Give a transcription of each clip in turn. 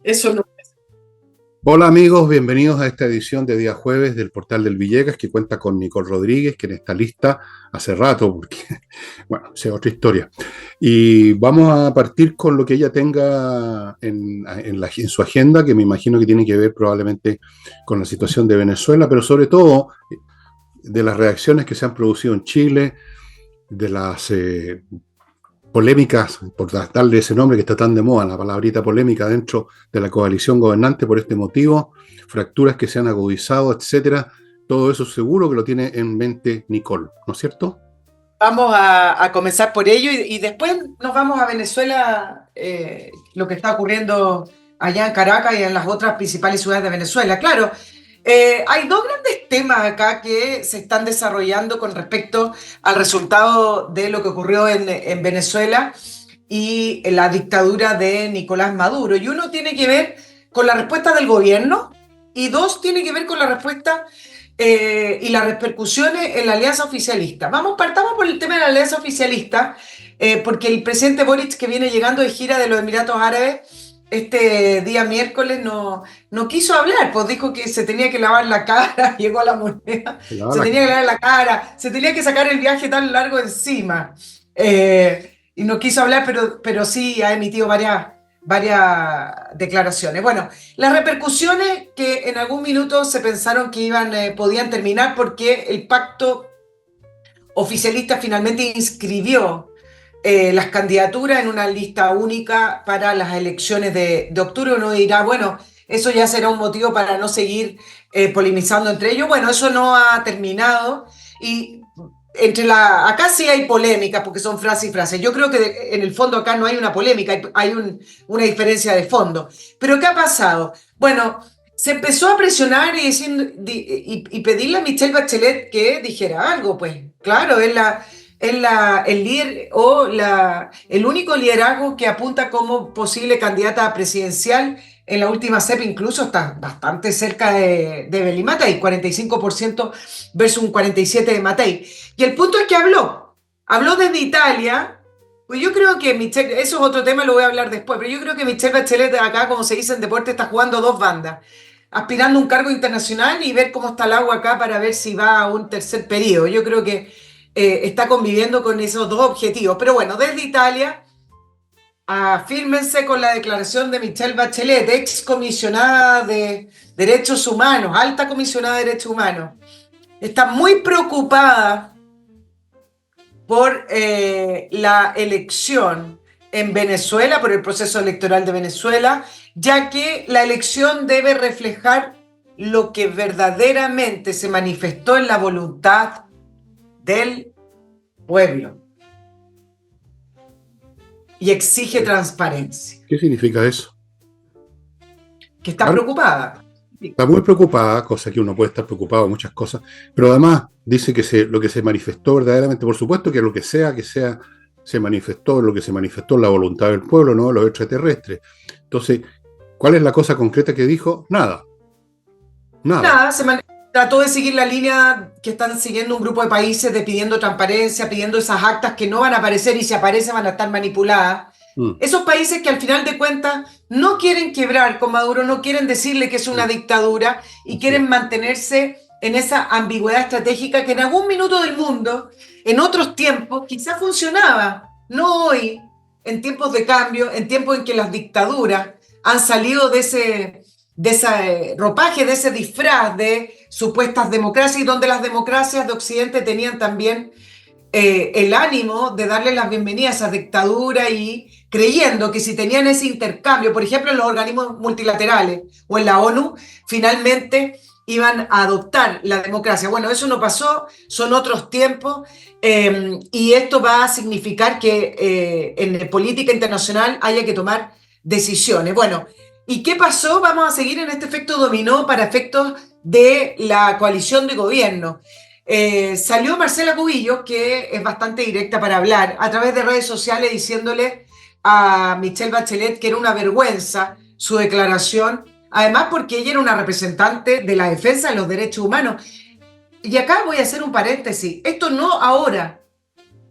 Eso no. Hola amigos, bienvenidos a esta edición de día jueves del Portal del Villegas, que cuenta con Nicole Rodríguez, quien está lista hace rato, porque, bueno, esa es otra historia. Y vamos a partir con lo que ella tenga en su agenda, que me imagino que tiene que ver probablemente con la situación de Venezuela, pero sobre todo de las reacciones que se han producido en Chile, de las polémicas, por darle ese nombre que está tan de moda, la palabrita polémica dentro de la coalición gobernante por este motivo, fracturas que se han agudizado, etcétera. Todo eso seguro que lo tiene en mente Nicole, ¿no es cierto? Vamos a comenzar por ello y después nos vamos a Venezuela, lo que está ocurriendo allá en Caracas y en las otras principales ciudades de Venezuela. Claro, hay dos grandes temas acá que se están desarrollando con respecto al resultado de lo que ocurrió en Venezuela y en la dictadura de Nicolás Maduro. Y uno tiene que ver con la respuesta del gobierno y dos tiene que ver con la respuesta y las repercusiones en la alianza oficialista. Partamos por el tema de la alianza oficialista, porque el presidente Boric, que viene llegando de gira de los Emiratos Árabes, este día miércoles no quiso hablar, pues dijo que se tenía que lavar la cara, llegó a la moneda, se tenía que lavar la cara, se tenía que sacar el viaje tan largo encima. Y no quiso hablar, pero sí ha emitido varias declaraciones. Bueno, las repercusiones que en algún minuto se pensaron que podían terminar porque el pacto oficialista finalmente inscribió las candidaturas en una lista única para las elecciones de octubre. Uno dirá, bueno, eso ya será un motivo para no seguir polemizando entre ellos. Bueno, eso no ha terminado y acá sí hay polémica porque son frases y frases. Yo creo que en el fondo acá no hay una polémica, hay una diferencia de fondo. Pero ¿qué ha pasado? Bueno, se empezó a presionar y pedirle a Michelle Bachelet que dijera algo, pues claro, el líder el único liderazgo que apunta como posible candidata presidencial en la última CEP, incluso está bastante cerca de Belly Matei, 45% versus un 47% de Matei. Y el punto es que habló desde Italia, pues yo creo que Michelle, eso es otro tema, lo voy a hablar después, pero yo creo que Michelle Bachelet acá, como se dice en deporte, está jugando dos bandas, aspirando a un cargo internacional y ver cómo está el agua acá para ver si va a un tercer periodo. Yo creo que está conviviendo con esos dos objetivos. Pero bueno, desde Italia, afírmense con la declaración de Michelle Bachelet, ex comisionada de Derechos Humanos, alta comisionada de Derechos Humanos. Está muy preocupada por la elección en Venezuela, por el proceso electoral de Venezuela, ya que la elección debe reflejar lo que verdaderamente se manifestó en la voluntad del pueblo y exige transparencia. ¿Qué significa eso? Que está Claro, preocupada. está muy preocupada, cosa que uno puede estar preocupado de muchas cosas, pero además dice que lo que se manifestó verdaderamente, por supuesto que lo que sea, se manifestó, lo que se manifestó la voluntad del pueblo, no los extraterrestres. Entonces, ¿cuál es la cosa concreta que dijo? Nada, nada. Nada, trató de seguir la línea que están siguiendo un grupo de países de pidiendo transparencia, pidiendo esas actas que no van a aparecer y si aparecen van a estar manipuladas. Mm. Esos países que al final de cuentas no quieren quebrar con Maduro, no quieren decirle que es una dictadura y Así es. quieren mantenerse en esa ambigüedad estratégica que en algún minuto del mundo, en otros tiempos, quizás funcionaba. No hoy, en tiempos de cambio, en tiempos en que las dictaduras han salido de ese ropaje, de ese disfraz de supuestas democracias y donde las democracias de Occidente tenían también el ánimo de darle las bienvenidas a esa dictadura y creyendo que si tenían ese intercambio, por ejemplo en los organismos multilaterales o en la ONU, finalmente iban a adoptar la democracia. Bueno, eso no pasó, son otros tiempos y esto va a significar que en política internacional haya que tomar decisiones. Bueno, ¿y qué pasó? Vamos a seguir en este efecto dominó para efectos de la coalición de gobierno. Salió Marcela Cubillos, que es bastante directa para hablar, a través de redes sociales diciéndole a Michelle Bachelet que era una vergüenza su declaración, además porque ella era una representante de la defensa de los derechos humanos. Y acá voy a hacer un paréntesis, esto no ahora,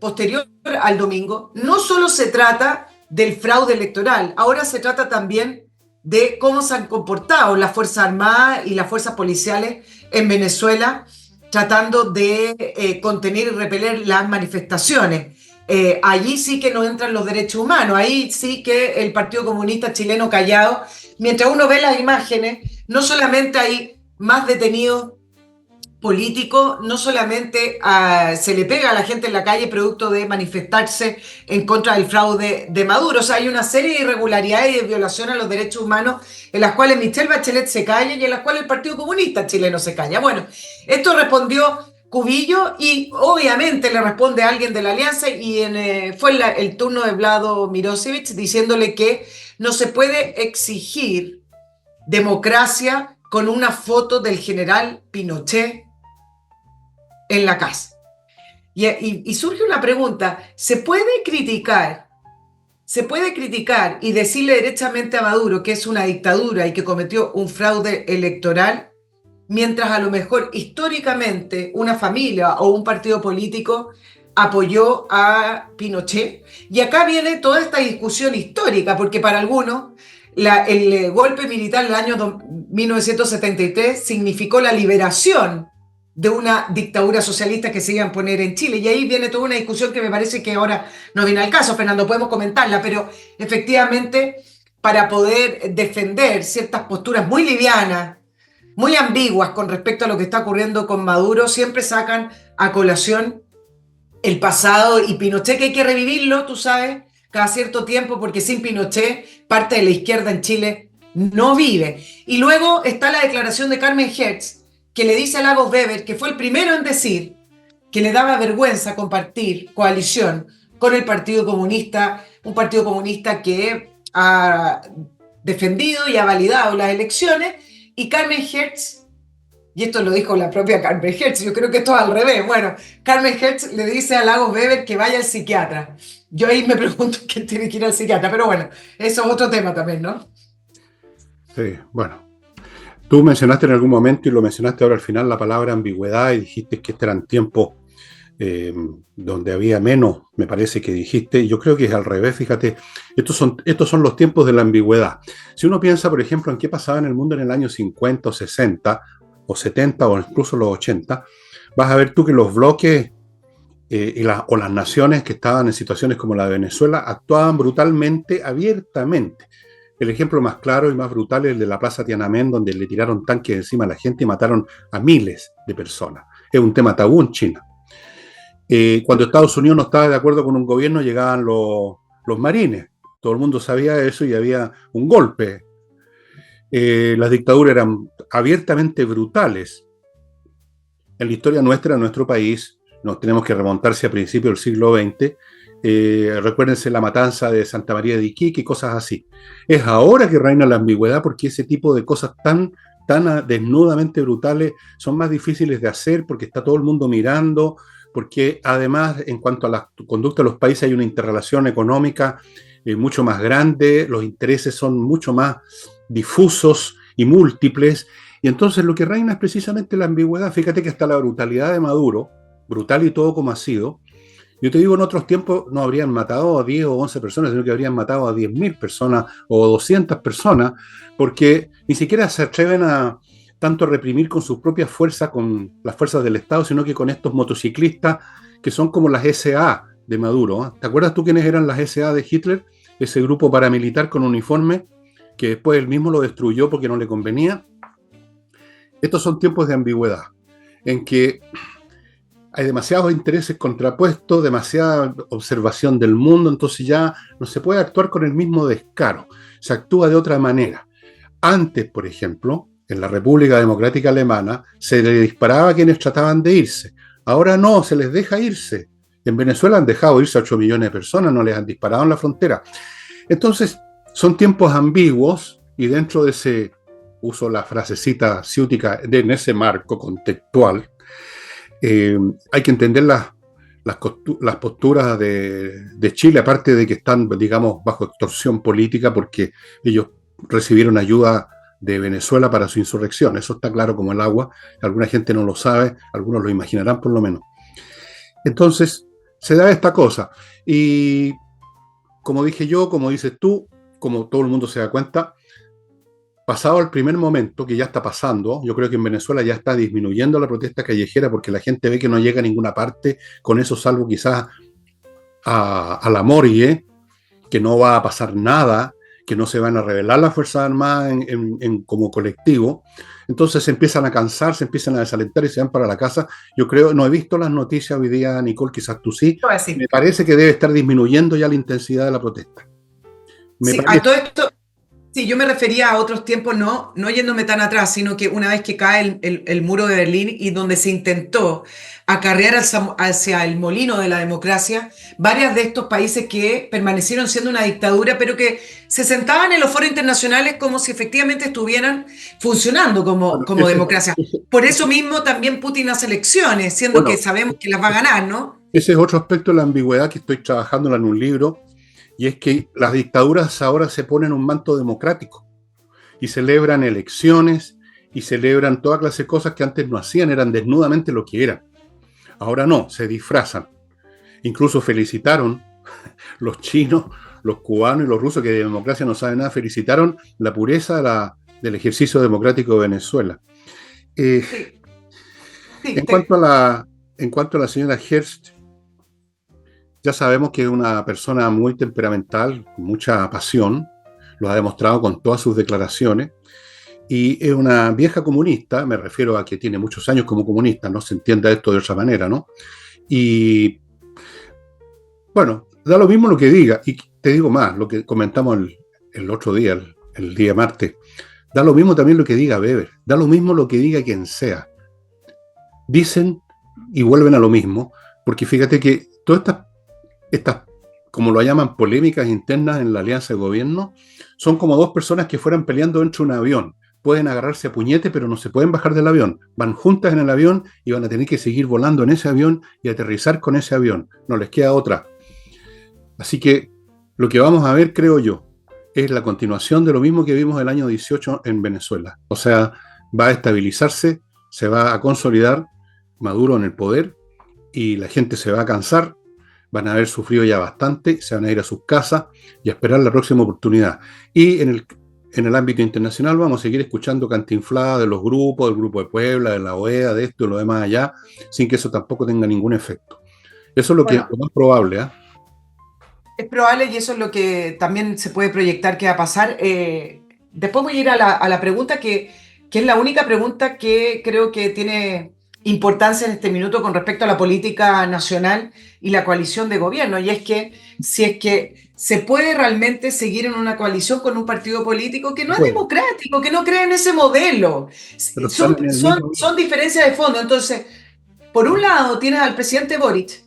posterior al domingo, no solo se trata del fraude electoral, ahora se trata también de cómo se han comportado las Fuerzas Armadas y las fuerzas policiales en Venezuela tratando de contener y repeler las manifestaciones. Allí sí que no entran los derechos humanos, ahí sí que el Partido Comunista Chileno callado, mientras uno ve las imágenes, no solamente hay más detenidos político, no solamente se le pega a la gente en la calle producto de manifestarse en contra del fraude de Maduro. O sea, hay una serie de irregularidades y de violaciones a los derechos humanos en las cuales Michelle Bachelet se calla y en las cuales el Partido Comunista Chileno se calla. Bueno, esto respondió Cubillo y obviamente le responde a alguien de la alianza y fue el turno de Vlado Mirosevic diciéndole que no se puede exigir democracia con una foto del general Pinochet en la casa. Y surge una pregunta, ¿se puede criticar y decirle derechamente a Maduro que es una dictadura y que cometió un fraude electoral, mientras a lo mejor históricamente una familia o un partido político apoyó a Pinochet? Y acá viene toda esta discusión histórica, porque para algunos el golpe militar del año 1973 significó la liberación de una dictadura socialista que se iba a poner en Chile. Y ahí viene toda una discusión que me parece que ahora no viene al caso, Fernando, podemos comentarla, pero efectivamente para poder defender ciertas posturas muy livianas, muy ambiguas con respecto a lo que está ocurriendo con Maduro, siempre sacan a colación el pasado y Pinochet, que hay que revivirlo, tú sabes, cada cierto tiempo, porque sin Pinochet parte de la izquierda en Chile no vive. Y luego está la declaración de Carmen Hertz, que le dice a Lagos Weber, que fue el primero en decir que le daba vergüenza compartir coalición con el Partido Comunista, un Partido Comunista que ha defendido y ha validado las elecciones, y Carmen Hertz, y esto lo dijo la propia Carmen Hertz, yo creo que esto es al revés, bueno, Carmen Hertz le dice a Lagos Weber que vaya al psiquiatra. Yo ahí me pregunto quién tiene que ir al psiquiatra, pero bueno, eso es otro tema también, ¿no? Sí, bueno. Tú mencionaste en algún momento, y lo mencionaste ahora al final, la palabra ambigüedad, y dijiste que este eran tiempos donde había menos, me parece que dijiste, y yo creo que es al revés, fíjate, estos son los tiempos de la ambigüedad. Si uno piensa, por ejemplo, en qué pasaba en el mundo en el año 50 o 60, o 70, o incluso los 80, vas a ver tú que los bloques o las naciones que estaban en situaciones como la de Venezuela actuaban brutalmente, abiertamente. El ejemplo más claro y más brutal es el de la Plaza Tiananmen, donde le tiraron tanques encima a la gente y mataron a miles de personas. Es un tema tabú en China. Cuando Estados Unidos no estaba de acuerdo con un gobierno, llegaban los marines. Todo el mundo sabía eso y había un golpe. Las dictaduras eran abiertamente brutales. En la historia nuestra, en nuestro país, nos tenemos que remontarse a principios del siglo XX. Recuérdense la matanza de Santa María de Iquique y cosas así. Es ahora que reina la ambigüedad porque ese tipo de cosas tan desnudamente brutales son más difíciles de hacer porque está todo el mundo mirando, porque además en cuanto a la conducta de los países hay una interrelación económica mucho más grande, los intereses son mucho más difusos y múltiples, y entonces lo que reina es precisamente la ambigüedad. Fíjate que hasta la brutalidad de Maduro, brutal y todo como ha sido, yo te digo, en otros tiempos no habrían matado a 10 o 11 personas, sino que habrían matado a 10.000 personas o 200 personas, porque ni siquiera se atreven a tanto reprimir con sus propias fuerzas, con las fuerzas del Estado, sino que con estos motociclistas que son como las SA de Maduro. ¿Eh? ¿Te acuerdas tú quiénes eran las SA de Hitler? Ese grupo paramilitar con uniforme que después él mismo lo destruyó porque no le convenía. Estos son tiempos de ambigüedad, en que hay demasiados intereses contrapuestos, demasiada observación del mundo, entonces ya no se puede actuar con el mismo descaro, se actúa de otra manera. Antes, por ejemplo, en la República Democrática Alemana, se le disparaba a quienes trataban de irse. Ahora no, se les deja irse. En Venezuela han dejado irse a 8 millones de personas, no les han disparado en la frontera. Entonces, son tiempos ambiguos y dentro de ese, uso la frasecita ciútica, en ese marco contextual, hay que entender las posturas de Chile, aparte de que están, digamos, bajo extorsión política porque ellos recibieron ayuda de Venezuela para su insurrección. Eso está claro como el agua. Alguna gente no lo sabe, algunos lo imaginarán por lo menos. Entonces, se da esta cosa. Y como dije yo, como dices tú, como todo el mundo se da cuenta, pasado el primer momento, que ya está pasando, yo creo que en Venezuela ya está disminuyendo la protesta callejera porque la gente ve que no llega a ninguna parte con eso, salvo quizás a la morgue, que no va a pasar nada, que no se van a rebelar las Fuerzas Armadas como colectivo. Entonces se empiezan a cansar, se empiezan a desalentar y se van para la casa. Yo creo, no he visto las noticias hoy día, Nicole, quizás tú sí. Así. Me parece que debe estar disminuyendo ya la intensidad de la protesta. Me Sí, a parece. todo esto, sí, yo me refería a otros tiempos, no yéndome tan atrás, sino que una vez que cae el muro de Berlín y donde se intentó acarrear hacia el molino de la democracia, varios de estos países que permanecieron siendo una dictadura, pero que se sentaban en los foros internacionales como si efectivamente estuvieran funcionando Bueno, como democracia. Por eso mismo también Putin hace elecciones, siendo que bueno, sabemos que las va a ganar, ¿no? ese es otro aspecto de la ambigüedad que estoy trabajando en un libro, y es que las dictaduras ahora se ponen un manto democrático y celebran elecciones y celebran toda clase de cosas que antes no hacían, eran desnudamente lo que eran. Ahora no, se disfrazan. Incluso felicitaron los chinos, los cubanos y los rusos, que de democracia no saben nada, felicitaron la pureza del ejercicio democrático de Venezuela. Eh, Sí, sí, en, cuanto a en cuanto a la señora Hearst, ya sabemos que es una persona muy temperamental, con mucha pasión, lo ha demostrado con todas sus declaraciones, y es una vieja comunista, me refiero a que tiene muchos años como comunista, no se entienda esto de otra manera, ¿no? Y bueno, da lo mismo lo que diga, y te digo más, lo que comentamos el otro día, el día martes, da lo mismo también lo que diga Weber, da lo mismo lo que diga quien sea. Dicen y vuelven a lo mismo, porque fíjate que todas estas, como lo llaman, polémicas internas en la alianza de gobierno, son como dos personas que fueran peleando dentro de un avión. Pueden agarrarse a puñete, pero no se pueden bajar del avión. Van juntas en el avión y van a tener que seguir volando en ese avión y aterrizar con ese avión. No les queda otra. Así que lo que vamos a ver, creo yo, es la continuación de lo mismo que vimos el año 18 en Venezuela. O sea, va a estabilizarse, se va a consolidar Maduro en el poder y la gente se va a cansar, van a haber sufrido ya bastante, se van a ir a sus casas y a esperar la próxima oportunidad. Y en el ámbito internacional vamos a seguir escuchando cantinfladas de los grupos, del Grupo de Puebla, de la OEA, de esto y lo demás allá, sin que eso tampoco tenga ningún efecto. Eso es bueno, lo más probable, ¿eh? es probable y eso es lo que también se puede proyectar que va a pasar. Después voy a ir a la pregunta que es la única pregunta que creo que tiene importancia en este minuto con respecto a la política nacional y la coalición de gobierno. Y es que si es que se puede realmente seguir en una coalición con un partido político que Se no es puede, democrático, que no cree en ese modelo. pero están en el mismo. Son diferencias de fondo. Entonces, por un lado, tienes al presidente Boric,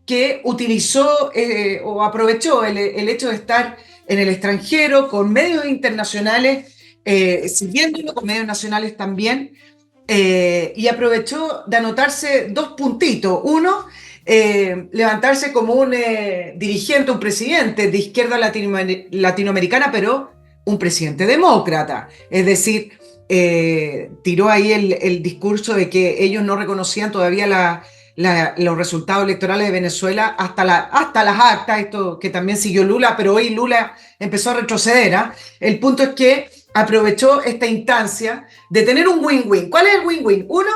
que utilizó o aprovechó hecho de estar en el extranjero con medios internacionales, siguiéndolo con medios nacionales también, y aprovechó de anotarse dos puntitos. Uno, levantarse como un dirigente, un presidente de izquierda latinoamericana, pero un presidente demócrata. Es decir, tiró ahí el discurso de que ellos no reconocían todavía los resultados electorales de Venezuela hasta las actas, esto que también siguió Lula, pero hoy Lula empezó a retroceder. ¿Eh? El punto es que aprovechó esta instancia de tener un win-win. ¿Cuál es el win-win? Uno,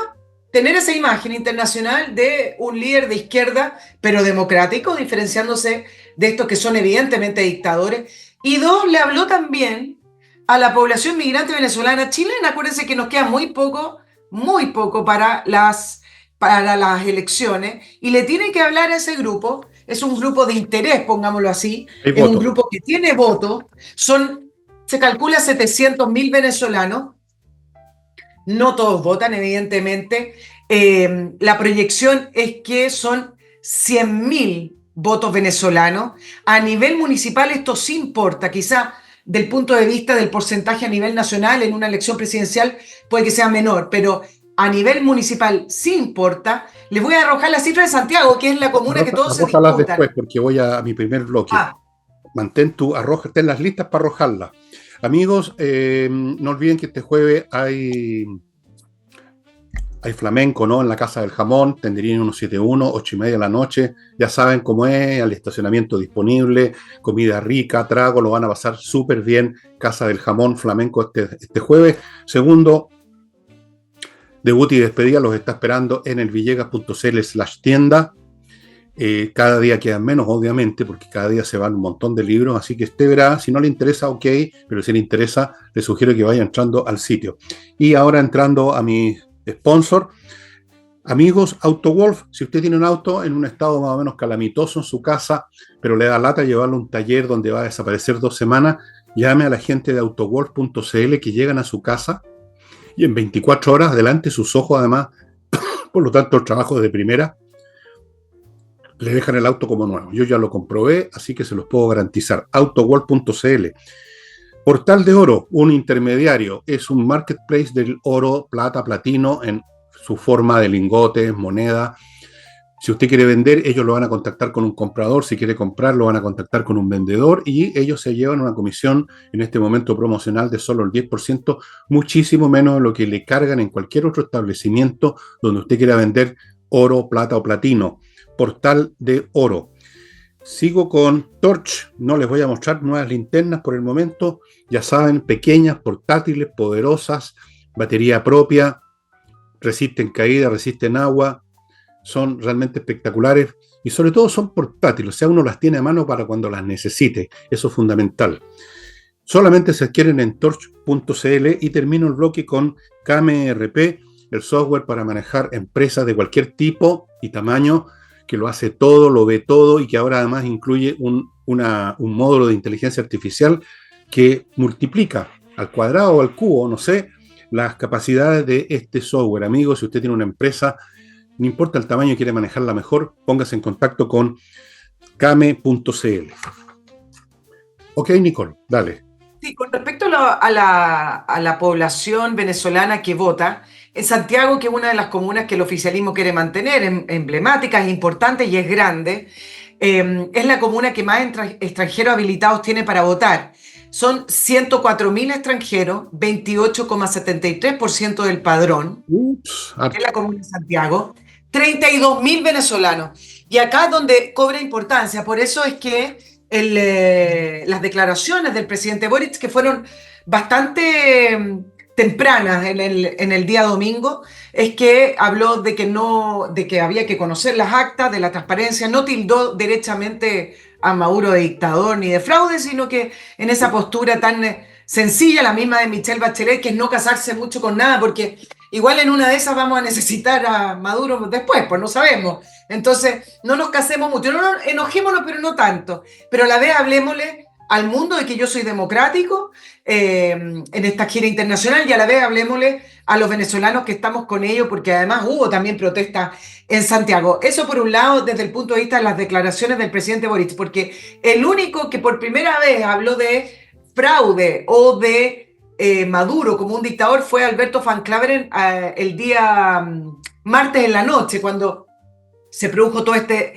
tener esa imagen internacional de un líder de izquierda, pero democrático, diferenciándose de estos que son evidentemente dictadores. Y dos, le habló también a la población migrante venezolana chilena. Acuérdense que nos queda muy poco para las elecciones y le tiene que hablar a ese grupo. Es un grupo de interés, pongámoslo así, Hay es un votos. grupo que tiene votos, se calcula 700.000 venezolanos, no todos votan, evidentemente. La proyección es que son 100.000 votos venezolanos. A nivel municipal esto sí importa, quizá del punto de vista del porcentaje a nivel nacional en una elección presidencial puede que sea menor, pero a nivel municipal sí importa. Les voy a arrojar la cifra de Santiago, que es la comuna que todos se Arrójalas disputan. después porque voy a mi primer bloque. Ah, Ten las listas para arrojarlas. Amigos, no olviden que este jueves hay hay flamenco, ¿no? En la Casa del Jamón, tendrían 171, 8:30 de la noche, ya saben cómo es, al estacionamiento disponible, comida rica, trago, lo van a pasar súper bien. Casa del Jamón, flamenco este jueves. Segundo, debut y despedida los está esperando en el villegas.cl/tienda. Cada día quedan menos, obviamente, porque cada día se van un montón de libros, así que usted verá, si no le interesa, ok, pero si le interesa, le sugiero que vaya entrando al sitio. Y ahora entrando a mi sponsor, amigos, AutoWolf, si usted tiene un auto en un estado más o menos calamitoso en su casa, pero le da lata llevarlo a un taller donde va a desaparecer 2 semanas, llame a la gente de autowolf.cl que llegan a su casa y en 24 horas, delante de sus ojos además, por lo tanto el trabajo es de primera, le dejan el auto como nuevo. Yo ya lo comprobé, así que se los puedo garantizar. Autoworld.cl. Portal de Oro, un intermediario, es un marketplace del oro, plata, platino en su forma de lingotes, moneda. Si usted quiere vender, ellos lo van a contactar con un comprador. Si quiere comprar, lo van a contactar con un vendedor y ellos se llevan una comisión en este momento promocional de solo el 10%, muchísimo menos de lo que le cargan en cualquier otro establecimiento donde usted quiera vender oro, plata o platino. Portal de Oro. Sigo con Torch, no les voy a mostrar nuevas linternas por el momento, ya saben, pequeñas, portátiles, poderosas, batería propia, resisten caída, resisten agua, son realmente espectaculares y sobre todo son portátiles, o sea, uno las tiene a mano para cuando las necesite, eso es fundamental. Solamente se adquieren en torch.cl y termino el bloque con KMRP, el software para manejar empresas de cualquier tipo y tamaño, que lo hace todo, lo ve todo y que ahora además incluye un módulo de inteligencia artificial que multiplica al cuadrado o al cubo, no sé, las capacidades de este software. Amigos, si usted tiene una empresa, no importa el tamaño y quiere manejarla mejor, póngase en contacto con kame.cl. Ok, Nicole, dale. Sí, con respecto a la población venezolana que vota, en Santiago, que es una de las comunas que el oficialismo quiere mantener, emblemáticas, importantes y es grande, es la comuna que más extranjeros habilitados tiene para votar. Son 104.000 extranjeros, 28,73% del padrón. Es la comuna de Santiago. 32.000 venezolanos. Y acá es donde cobra importancia. Por eso es que las declaraciones del presidente Boric, que fueron bastante tempranas en el día domingo, es que habló de que había que conocer las actas de la transparencia, no tildó derechamente a Maduro de dictador ni de fraude, sino que en esa postura tan sencilla, la misma de Michelle Bachelet, que es no casarse mucho con nada, porque igual en una de esas vamos a necesitar a Maduro después, pues no sabemos. Entonces, no nos casemos mucho, no nos enojémonos, pero no tanto. Pero a la vez hablemosle al mundo de que yo soy democrático en esta gira internacional y a la vez hablemosle a los venezolanos que estamos con ellos, porque además hubo también protestas en Santiago. Eso por un lado, desde el punto de vista de las declaraciones del presidente Boric, porque el único que por primera vez habló de fraude o de Maduro como un dictador fue Alberto Van Claveren el día martes en la noche, cuando se produjo todo este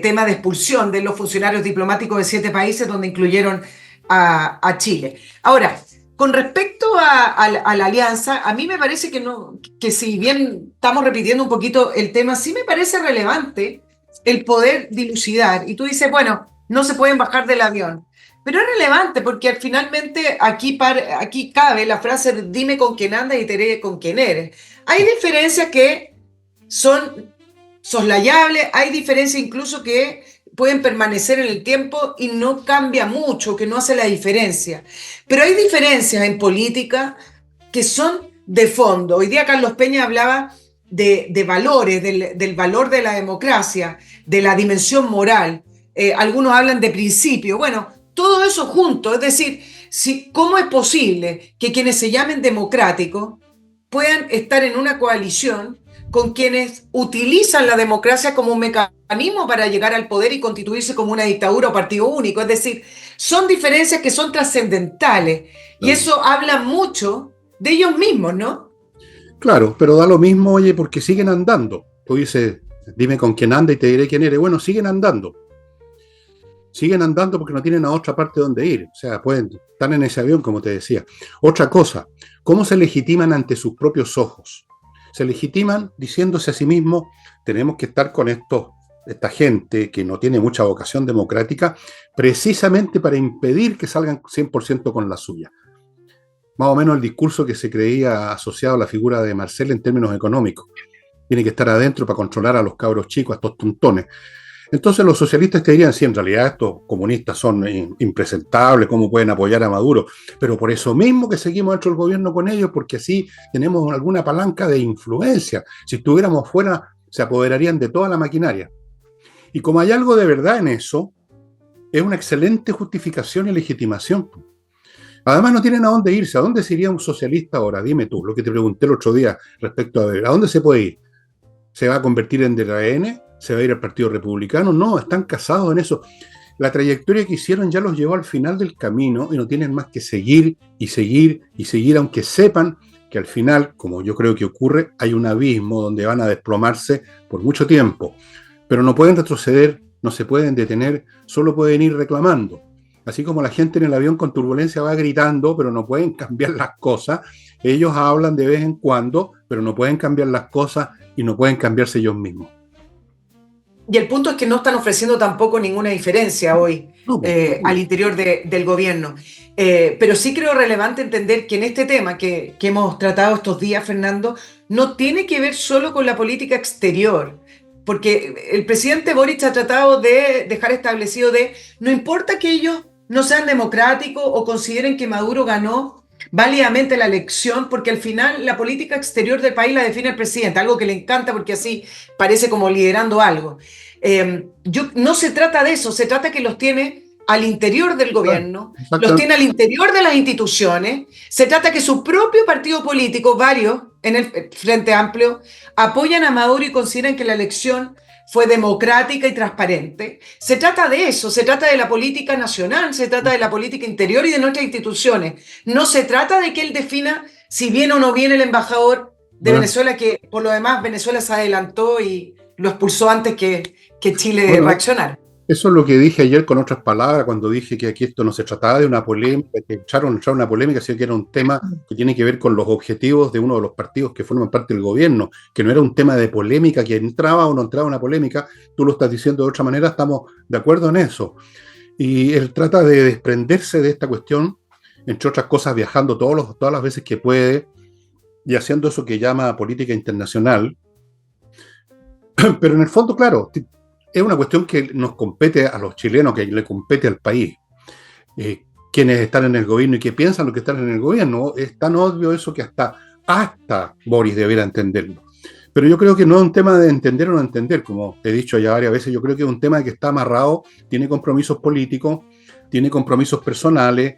tema de expulsión de los funcionarios diplomáticos de 7 países, donde incluyeron a Chile. Ahora, con respecto a la alianza, a mí me parece que si bien estamos repitiendo un poquito el tema, sí me parece relevante el poder dilucidar. Y tú dices, bueno, no se pueden bajar del avión. Pero es relevante porque finalmente aquí cabe la frase de dime con quién andas y te diré con quién eres. Hay diferencias que son soslayables, hay diferencias incluso que pueden permanecer en el tiempo y no cambia mucho, que no hace la diferencia. Pero hay diferencias en política que son de fondo. Hoy día Carlos Peña hablaba de valores, del valor de la democracia, de la dimensión moral. Algunos hablan de principio. Bueno, todo eso junto, es decir, ¿cómo es posible que quienes se llamen democráticos puedan estar en una coalición con quienes utilizan la democracia como un mecanismo para llegar al poder y constituirse como una dictadura o partido único? Es decir, son diferencias que son trascendentales y eso habla mucho de ellos mismos, ¿no? Claro, pero da lo mismo, oye, porque siguen andando. Tú dices, dime con quién anda y te diré quién eres. Bueno, siguen andando. Siguen andando porque no tienen a otra parte donde ir. O sea, están en ese avión, como te decía. Otra cosa, ¿cómo se legitiman ante sus propios ojos? se legitiman diciéndose a sí mismos, tenemos que estar con esta gente que no tiene mucha vocación democrática, precisamente para impedir que salgan 100% con la suya. Más o menos el discurso que se creía asociado a la figura de Marcel en términos económicos. Tiene que estar adentro para controlar a los cabros chicos, a estos tontones. Entonces los socialistas te dirían, sí, en realidad estos comunistas son impresentables, cómo pueden apoyar a Maduro, pero por eso mismo que seguimos dentro del gobierno con ellos, porque así tenemos alguna palanca de influencia. Si estuviéramos fuera, se apoderarían de toda la maquinaria. Y como hay algo de verdad en eso, es una excelente justificación y legitimación. Además no tienen a dónde irse. ¿A dónde se iría un socialista ahora? Dime tú, lo que te pregunté el otro día respecto ¿a dónde se puede ir? ¿Se va a convertir en DRN? ¿Se va a ir al Partido Republicano? No, están casados en eso. La trayectoria que hicieron ya los llevó al final del camino y no tienen más que seguir y seguir y seguir, aunque sepan que al final, como yo creo que ocurre, hay un abismo donde van a desplomarse por mucho tiempo. Pero no pueden retroceder, no se pueden detener, solo pueden ir reclamando. Así como la gente en el avión con turbulencia va gritando, pero no pueden cambiar las cosas, ellos hablan de vez en cuando, pero no pueden cambiar las cosas y no pueden cambiarse ellos mismos. Y el punto es que no están ofreciendo tampoco ninguna diferencia hoy al interior del gobierno. Pero sí creo relevante entender que en este tema que hemos tratado estos días, Fernando, no tiene que ver solo con la política exterior. Porque el presidente Boric ha tratado de dejar establecido no importa que ellos no sean democráticos o consideren que Maduro ganó válidamente la elección, porque al final la política exterior del país la define el presidente, algo que le encanta porque así parece como liderando algo. No se trata de eso, se trata que los tiene al interior del gobierno, los tiene al interior de las instituciones, se trata que su propio partido político, varios en el Frente Amplio, apoyan a Maduro y consideran que la elección fue democrática y transparente. Se trata de eso, se trata de la política nacional, se trata de la política interior y de nuestras instituciones. No se trata de que él defina si viene o no viene el embajador de Venezuela, que por lo demás Venezuela se adelantó y lo expulsó antes que Chile reaccionara. Eso es lo que dije ayer con otras palabras, cuando dije que aquí esto no se trataba de una polémica, que echaron una polémica, sino que era un tema que tiene que ver con los objetivos de uno de los partidos que forman parte del gobierno, que no era un tema de polémica, que entraba o no entraba una polémica, tú lo estás diciendo de otra manera, estamos de acuerdo en eso. Y él trata de desprenderse de esta cuestión, entre otras cosas viajando todas las veces que puede y haciendo eso que llama política internacional. Pero en el fondo, claro, es una cuestión que nos compete a los chilenos, que le compete al país. Quienes están en el gobierno y que piensan lo que están en el gobierno, es tan obvio eso que hasta Boris debiera entenderlo. Pero yo creo que no es un tema de entender o no entender, como he dicho ya varias veces, yo creo que es un tema que está amarrado, tiene compromisos políticos, tiene compromisos personales,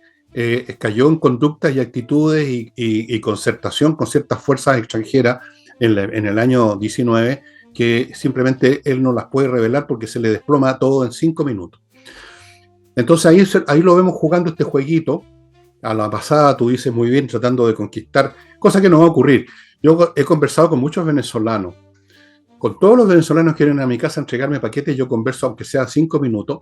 cayó en conductas y actitudes y concertación con ciertas fuerzas extranjeras en el año 19, que simplemente él no las puede revelar porque se le desploma todo en 5 minutos. Entonces ahí lo vemos jugando este jueguito. A la pasada, tú dices muy bien, tratando de conquistar, cosa que no va a ocurrir. Yo he conversado con muchos venezolanos. Con todos los venezolanos que vienen a mi casa a entregarme paquetes, yo converso aunque sea 5 minutos.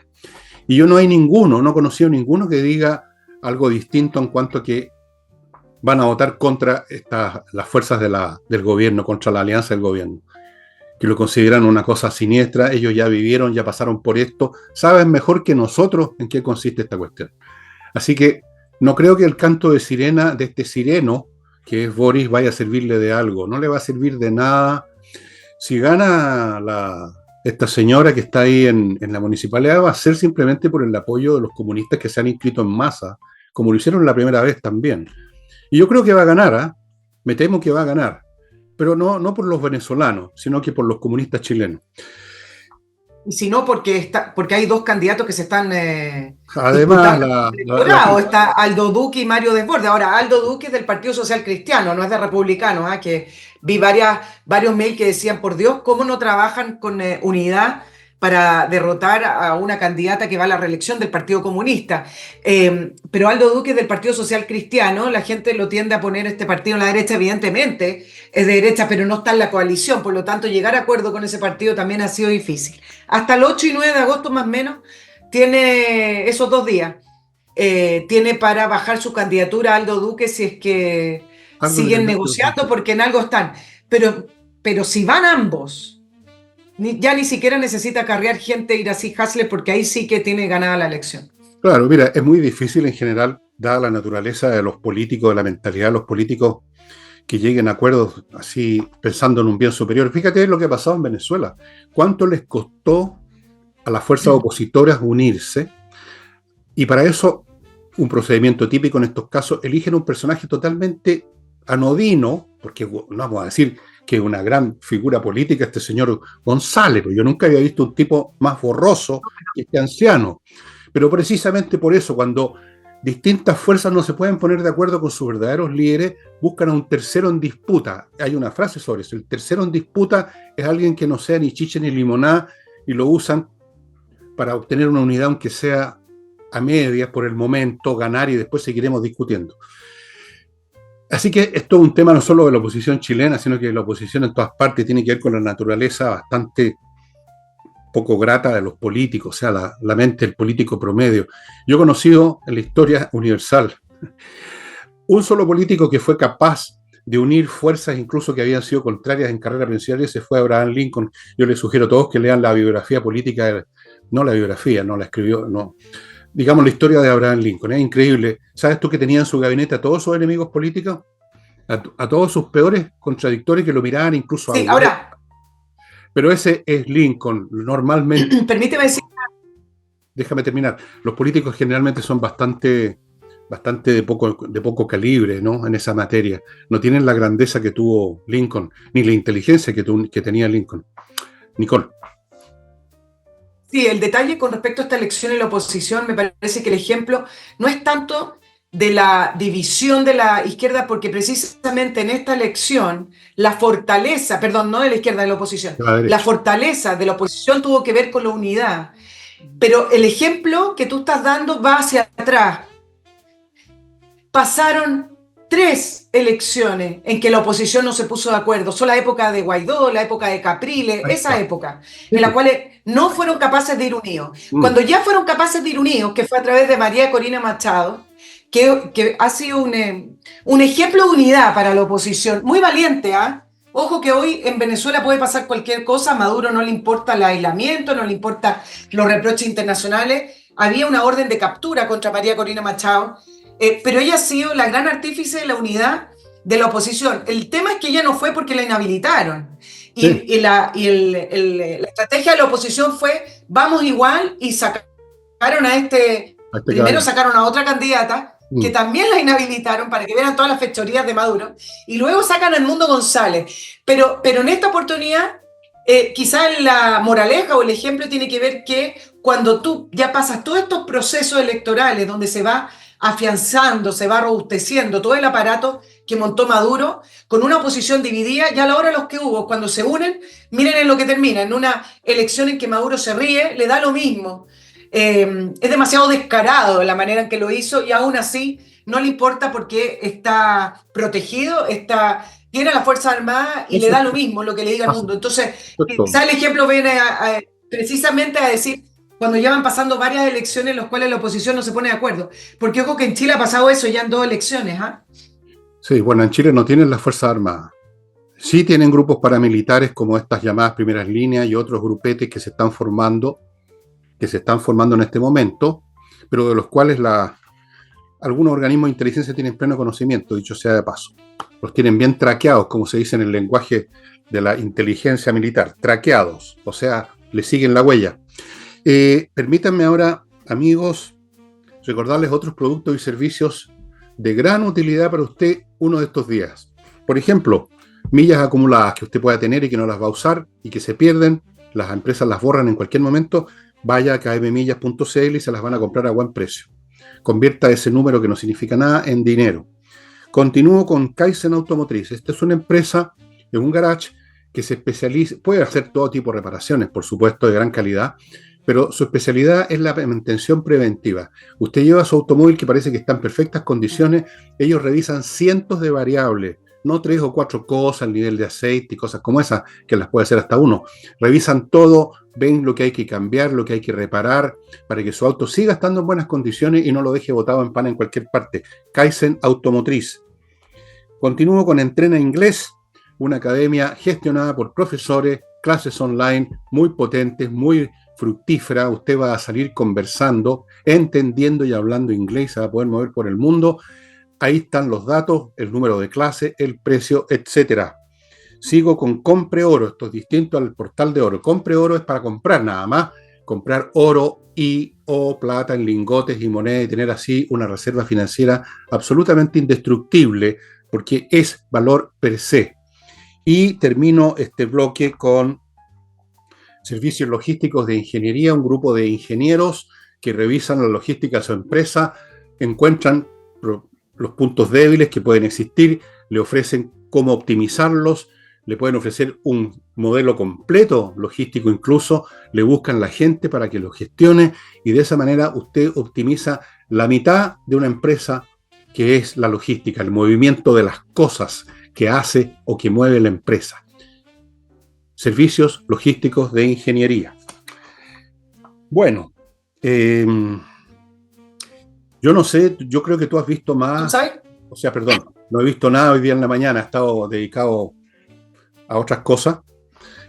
Y yo no he conocido ninguno que diga algo distinto en cuanto a que van a votar contra las fuerzas del gobierno, contra la alianza del gobierno, que lo consideran una cosa siniestra. Ellos ya vivieron, ya pasaron por esto, saben mejor que nosotros en qué consiste esta cuestión. Así que no creo que el canto de sirena de este sireno, que es Boris, vaya a servirle de algo, no le va a servir de nada. Si gana esta señora que está ahí en la municipalidad, va a ser simplemente por el apoyo de los comunistas que se han inscrito en masa, como lo hicieron la primera vez también. Y yo creo que va a ganar, me temo que va a ganar, pero no por los venezolanos, sino que por los comunistas chilenos. Y si no, porque hay dos candidatos que se están además está Aldo Duque y Mario Desbordes. Ahora, Aldo Duque es del Partido Social Cristiano, no es de Republicano, que vi varios mails que decían, por Dios, ¿cómo no trabajan con unidad para derrotar a una candidata que va a la reelección del Partido Comunista? Pero Aldo Duque es del Partido Social Cristiano, la gente lo tiende a poner este partido en la derecha, evidentemente es de derecha, pero no está en la coalición, por lo tanto llegar a acuerdo con ese partido también ha sido difícil. Hasta el 8 y 9 de agosto más o menos tiene esos 2 días, tiene para bajar su candidatura Aldo Duque si es que siguen negociando, porque en algo están. pero, pero si van ambos, ya ni siquiera necesita acarrear gente Iracy Hasler, porque ahí sí que tiene ganada la elección. Claro, mira, es muy difícil en general, dada la naturaleza de los políticos, de la mentalidad de los políticos, que lleguen a acuerdos así pensando en un bien superior. Fíjate lo que ha pasado en Venezuela. ¿Cuánto les costó a las fuerzas opositoras unirse? Y para eso, un procedimiento típico en estos casos, eligen un personaje totalmente anodino, porque no vamos a decir que es una gran figura política este señor González, pero yo nunca había visto un tipo más borroso que este anciano. Pero precisamente por eso, cuando distintas fuerzas no se pueden poner de acuerdo con sus verdaderos líderes, buscan a un tercero en disputa. Hay una frase sobre eso. El tercero en disputa es alguien que no sea ni chiche ni limoná y lo usan para obtener una unidad, aunque sea a medias por el momento, ganar y después seguiremos discutiendo. Así que esto es un tema no solo de la oposición chilena, sino que la oposición en todas partes tiene que ver con la naturaleza bastante poco grata de los políticos, o sea, la mente del político promedio. Yo he conocido en la historia universal un solo político que fue capaz de unir fuerzas incluso que habían sido contrarias en carrera presidencial, ese fue Abraham Lincoln. Yo les sugiero a todos que lean la biografía política, no la biografía, no la escribió, no, digamos la historia de Abraham Lincoln, es increíble. ¿Sabes tú que tenía en su gabinete a todos sus enemigos políticos? A todos sus peores contradictores que lo miraban incluso a Sí, ahora, pero ese es Lincoln. Normalmente, permíteme decir, déjame terminar, los políticos generalmente son bastante de poco calibre, ¿no? En esa materia. No tienen la grandeza que tuvo Lincoln, ni la inteligencia que tenía Lincoln. Nicole. sí, el detalle con respecto a esta elección y la oposición, me parece que el ejemplo no es tanto de la división de la izquierda, porque precisamente en esta elección la fortaleza, perdón, no de la izquierda, de la oposición, la fortaleza de la oposición tuvo que ver con la unidad. Pero el ejemplo que tú estás dando va hacia atrás. Pasaron 3 elecciones en que la oposición no se puso de acuerdo. Son la época de Guaidó, la época de Capriles, esa época, en la cual no fueron capaces de ir unidos. Cuando ya fueron capaces de ir unidos, que fue a través de María Corina Machado, que ha sido un ejemplo de unidad para la oposición, muy valiente, ¿ah? Ojo que hoy en Venezuela puede pasar cualquier cosa, a Maduro no le importa el aislamiento, no le importa los reproches internacionales. Había una orden de captura contra María Corina Machado, pero ella ha sido la gran artífice de la unidad de la oposición. El tema es que ella no fue porque la inhabilitaron. La estrategia de la oposición fue, vamos igual, y sacaron primero sacaron a otra candidata, que también la inhabilitaron para que vieran todas las fechorías de Maduro, y luego sacan a Edmundo González. Pero en esta oportunidad, quizás la moraleja o el ejemplo tiene que ver que cuando tú ya pasas todos estos procesos electorales donde se va afianzando, se va robusteciendo todo el aparato que montó Maduro, con una oposición dividida, ya a la hora de los que hubo, cuando se unen, miren en lo que termina, en una elección en que Maduro se ríe, le da lo mismo. Es demasiado descarado la manera en que lo hizo, y aún así no le importa porque está protegido, tiene a las Fuerzas Armadas y le da lo mismo lo que le diga al mundo. Entonces, quizá el ejemplo viene precisamente a decir, cuando ya van pasando varias elecciones en las cuales la oposición no se pone de acuerdo. Porque ojo que en Chile ha pasado eso ya en 2 elecciones. Sí, bueno, en Chile no tienen las Fuerzas Armadas. Sí tienen grupos paramilitares como estas llamadas primeras líneas y otros grupetes que se están formando en este momento, pero de los cuales algunos organismos de inteligencia tienen pleno conocimiento, dicho sea de paso. Los tienen bien traqueados, como se dice en el lenguaje de la inteligencia militar, traqueados, o sea, le siguen la huella. Permítanme ahora, amigos, recordarles otros productos y servicios de gran utilidad para usted uno de estos días. Por ejemplo, millas acumuladas que usted pueda tener y que no las va a usar y que se pierden, las empresas las borran en cualquier momento. Vaya a kmmillas.cl y se las van a comprar a buen precio. Convierta ese número que no significa nada en dinero. Continúo con Kaizen Automotriz. Esta es una empresa en un garage que se especializa, puede hacer todo tipo de reparaciones, por supuesto, de gran calidad, pero su especialidad es la mantención preventiva. Usted lleva su automóvil que parece que está en perfectas condiciones, ellos revisan cientos de variables, no 3 o 4 cosas, el nivel de aceite y cosas como esas, que las puede hacer hasta uno. Revisan todo, ven lo que hay que cambiar, lo que hay que reparar, para que su auto siga estando en buenas condiciones y no lo deje botado en pana en cualquier parte. Kaizen Automotriz. Continúo con Entrena Inglés. una academia gestionada por profesores, clases online muy potentes, muy fructífera. Usted va a salir conversando, entendiendo y hablando inglés, se va a poder mover por el mundo. Ahí están los datos, el número de clase, el precio, etcétera. Sigo con Compre Oro. Esto es distinto al portal de oro. Compre Oro es para comprar nada más, comprar oro o plata en lingotes y moneda y tener así una reserva financiera absolutamente indestructible porque es valor per se. Y termino este bloque con servicios logísticos de ingeniería, un grupo de ingenieros que revisan la logística de su empresa, encuentran los puntos débiles que pueden existir, le ofrecen cómo optimizarlos, le pueden ofrecer un modelo completo logístico incluso, le buscan la gente para que lo gestione y de esa manera usted optimiza la mitad de una empresa que es la logística, el movimiento de las cosas que hace o que mueve la empresa. Servicios logísticos de ingeniería. Bueno, yo no sé, yo creo que tú has visto más, ¿Sabes? o sea, perdón, no he visto nada hoy día en la mañana, he estado dedicado a otras cosas.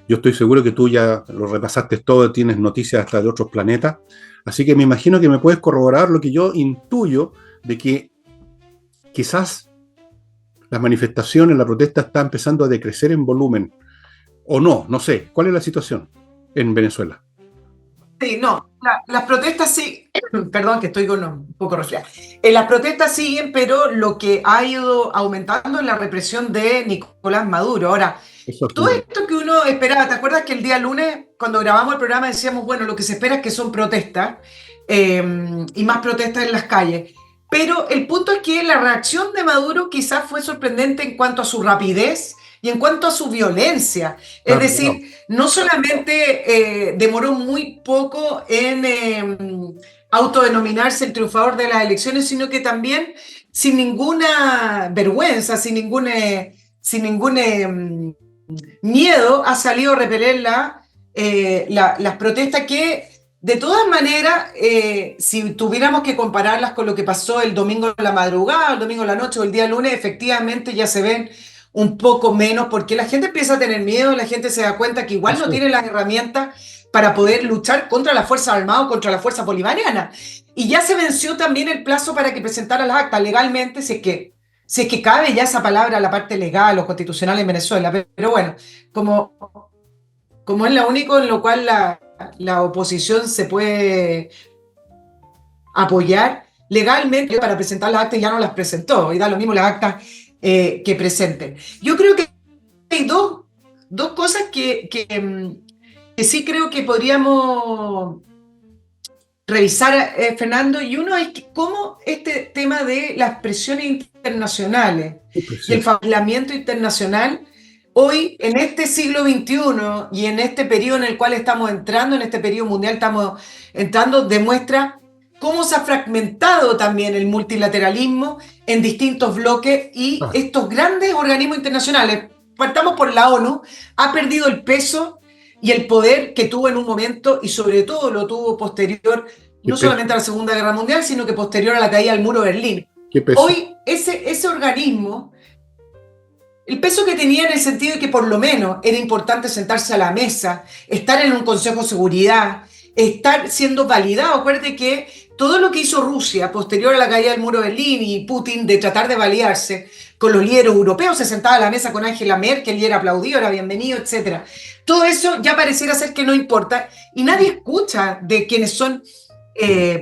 Yo estoy seguro que tú ya lo repasaste todo, tienes noticias hasta de otros planetas, así que me imagino que me puedes corroborar lo que yo intuyo de que quizás las manifestaciones, la protesta está empezando a decrecer en volumen, o no, no sé. ¿Cuál es la situación en Venezuela? Sí, no, las protestas sí, perdón que estoy con un poco resfriada. Las protestas siguen, pero lo que ha ido aumentando es la represión de Nicolás Maduro. Ahora, Eso todo esto que uno esperaba, ¿te acuerdas que el día lunes, cuando grabamos el programa, decíamos, bueno, lo que se espera es que son protestas y más protestas en las calles? Pero el punto es que la reacción de Maduro quizás fue sorprendente en cuanto a su rapidez y en cuanto a su violencia. Es no. decir, no solamente demoró muy poco en autodenominarse el triunfador de las elecciones, sino que también sin ninguna vergüenza, sin ningún miedo, ha salido a repeler las protestas que, de todas maneras, si tuviéramos que compararlas con lo que pasó el domingo en la madrugada, el domingo en la noche o el día lunes, efectivamente ya se ven un poco menos, porque la gente empieza a tener miedo, la gente se da cuenta que igual no tiene las herramientas para poder luchar contra las fuerzas armadas, contra las fuerzas bolivarianas. Y ya se venció también el plazo para que presentara las actas legalmente, si es que cabe ya esa palabra, la parte legal o constitucional en Venezuela. Pero bueno, como es lo único en lo cual la oposición se puede apoyar legalmente para presentar las actas, ya no las presentó, y da lo mismo las actas que presenten. Yo creo que hay dos cosas que sí creo que podríamos revisar, Fernando, y uno es que cómo este tema de las presiones internacionales y el aislamiento internacional hoy, en este siglo XXI y en este periodo en el cual estamos entrando, en este periodo mundial estamos entrando, demuestra cómo se ha fragmentado también el multilateralismo en distintos bloques y estos grandes organismos internacionales, partamos por la ONU, ha perdido el peso y el poder que tuvo en un momento y sobre todo lo tuvo posterior, no solamente a la Segunda Guerra Mundial, sino que posterior a la caída del muro de Berlín. Hoy ese organismo, el peso que tenía en el sentido de que por lo menos era importante sentarse a la mesa, estar en un Consejo de Seguridad, estar siendo validado. Acuérdate que todo lo que hizo Rusia posterior a la caída del muro de Berlín y Putin de tratar de validarse con los líderes europeos, se sentaba a la mesa con Angela Merkel y era aplaudido, era bienvenido, etc. Todo eso ya pareciera ser que no importa y nadie escucha de quienes son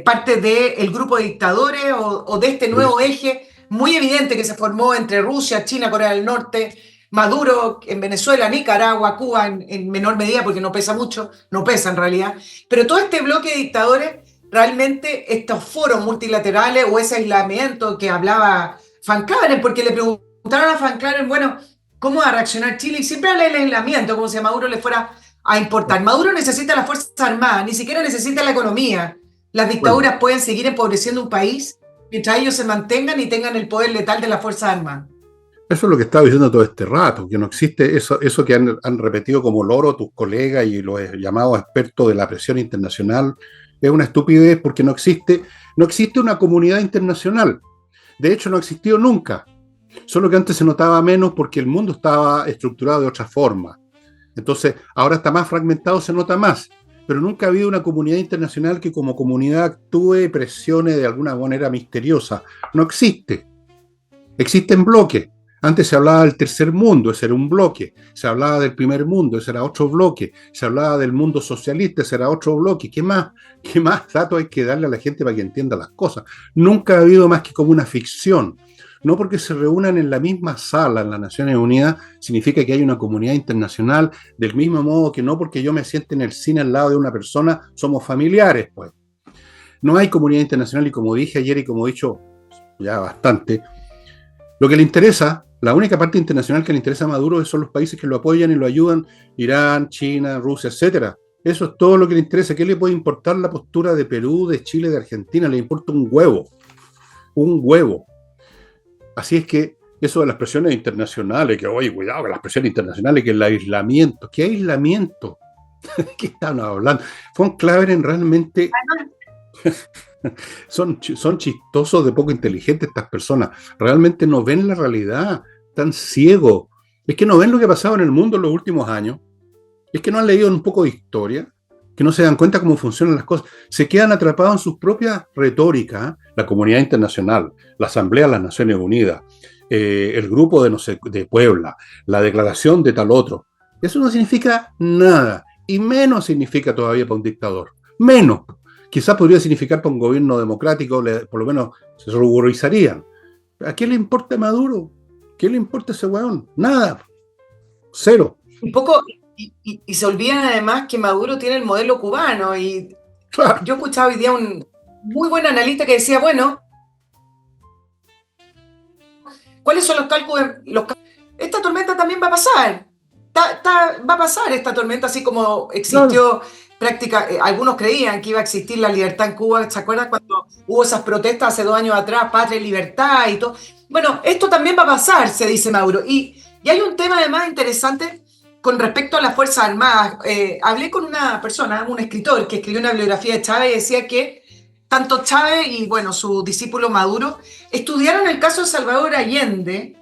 parte del grupo de dictadores o de este nuevo eje muy evidente que se formó entre Rusia, China, Corea del Norte, Maduro en Venezuela, Nicaragua, Cuba en menor medida porque no pesa mucho, no pesa en realidad, pero todo este bloque de dictadores, realmente estos foros multilaterales o ese aislamiento que hablaba Van Claren, porque le preguntaron a Van Claren, bueno, ¿cómo va a reaccionar Chile? Y siempre habla del aislamiento, como si a Maduro le fuera a importar. Maduro necesita las Fuerzas Armadas, ni siquiera necesita la economía. Las dictaduras pueden seguir empobreciendo un país mientras ellos se mantengan y tengan el poder letal de las Fuerzas Armadas. Eso es lo que estaba diciendo todo este rato, que no existe eso que han repetido como loro tus colegas y los llamados expertos de la presión internacional. Es una estupidez porque no existe una comunidad internacional. De hecho, no ha existido nunca. Solo que antes se notaba menos porque el mundo estaba estructurado de otra forma. Entonces, ahora está más fragmentado, se nota más. Pero nunca ha habido una comunidad internacional que como comunidad actúe y presione de alguna manera misteriosa. No existe. Existen bloques. Antes se hablaba del tercer mundo, ese era un bloque. Se hablaba del primer mundo, ese era otro bloque. Se hablaba del mundo socialista, ese era otro bloque. ¿Qué más? ¿Qué más datos hay que darle a la gente para que entienda las cosas? Nunca ha habido más que como una ficción. No porque se reúnan en la misma sala en las Naciones Unidas significa que hay una comunidad internacional, del mismo modo que no porque yo me siente en el cine al lado de una persona, somos familiares, pues. No hay comunidad internacional y como dije ayer y como he dicho ya bastante, lo que le interesa, la única parte internacional que le interesa a Maduro son los países que lo apoyan y lo ayudan, Irán, China, Rusia, etcétera. Eso es todo lo que le interesa. ¿Qué le puede importar la postura de Perú, de Chile, de Argentina? Le importa un huevo, un huevo. Así es que eso de las presiones internacionales, que oye, cuidado con las presiones internacionales, que el aislamiento, ¿qué aislamiento? ¿Qué están hablando? Von Claveren realmente son chistosos, de poco inteligentes estas personas. Realmente no ven la realidad, están ciegos. Es que no ven lo que ha pasado en el mundo en los últimos años. Es que no han leído un poco de historia, que no se dan cuenta cómo funcionan las cosas. Se quedan atrapados en sus propias retóricas, ¿eh? La comunidad internacional, la Asamblea de las Naciones Unidas, el grupo de, no sé, de Puebla, la declaración de tal otro. Eso no significa nada, y menos significa todavía para un dictador. Menos. Quizás podría significar para un gobierno democrático, por lo menos se ruborizarían. ¿A qué le importa Maduro? ¿Qué le importa ese weón? Nada. Cero. Un poco, y se olvidan además que Maduro tiene el modelo cubano. Y Claro. yo escuchaba hoy día un muy buen analista que decía, bueno, ¿cuáles son los cálculos? Esta tormenta también va a pasar. Va a pasar esta tormenta, así como existió algunos creían que iba a existir la libertad en Cuba. ¿Se acuerdan cuando hubo esas protestas hace 2 años atrás, patria y libertad y todo? Bueno, esto también va a pasar, se dice Maduro. Y hay un tema además interesante con respecto a las Fuerzas Armadas. Hablé con una persona, un escritor, que escribió una biografía de Chávez y decía que tanto Chávez y, bueno, su discípulo Maduro estudiaron el caso de Salvador Allende.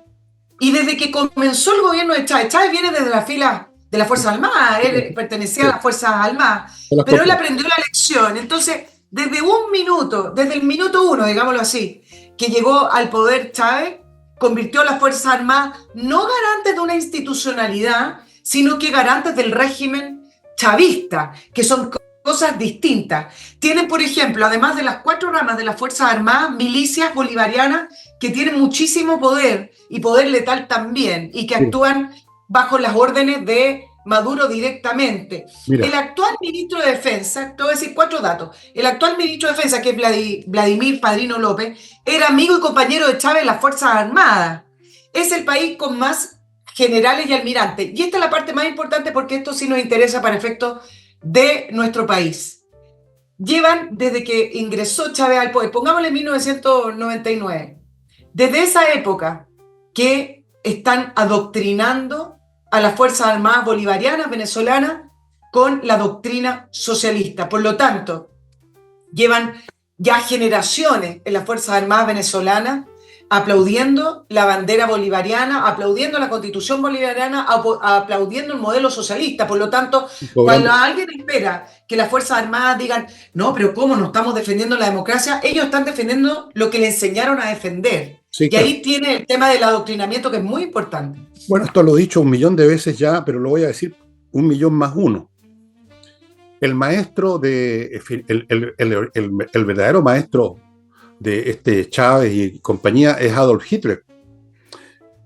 Y desde que comenzó el gobierno de Chávez, Chávez viene desde la fila de las Fuerzas Armadas, él pertenecía a las Fuerzas Armadas, pero él aprendió la lección. Entonces, desde el minuto uno, digámoslo así, que llegó al poder Chávez, convirtió a las Fuerzas Armadas no garantes de una institucionalidad, sino que garantes del régimen chavista, que son cosas distintas. Tienen, por ejemplo, además de las 4 ramas de las Fuerzas Armadas, milicias bolivarianas que tienen muchísimo poder y poder letal también, y que actúan bajo las órdenes de Maduro directamente. Mira. El actual ministro de Defensa, te voy a decir 4 datos, el actual ministro de Defensa, que es Vladimir Padrino López, era amigo y compañero de Chávez en las Fuerzas Armadas. Es el país con más generales y almirantes. Y esta es la parte más importante porque esto sí nos interesa para efectos de nuestro país. Llevan desde que ingresó Chávez al poder, pongámosle 1999, desde esa época que están adoctrinando a las Fuerzas Armadas bolivarianas, venezolanas, con la doctrina socialista. Por lo tanto, llevan ya generaciones en las Fuerzas Armadas venezolanas aplaudiendo la bandera bolivariana, aplaudiendo la constitución bolivariana, aplaudiendo el modelo socialista. Por lo tanto, cuando alguien espera que las Fuerzas Armadas digan, no, pero ¿cómo no estamos defendiendo la democracia? Ellos están defendiendo lo que le enseñaron a defender. Sí, claro. Y ahí tiene el tema del adoctrinamiento, que es muy importante. Bueno, esto lo he dicho 1.000.000 de veces ya, pero lo voy a decir 1.000.000 más 1. El maestro el verdadero maestro de este Chávez y compañía es Adolf Hitler.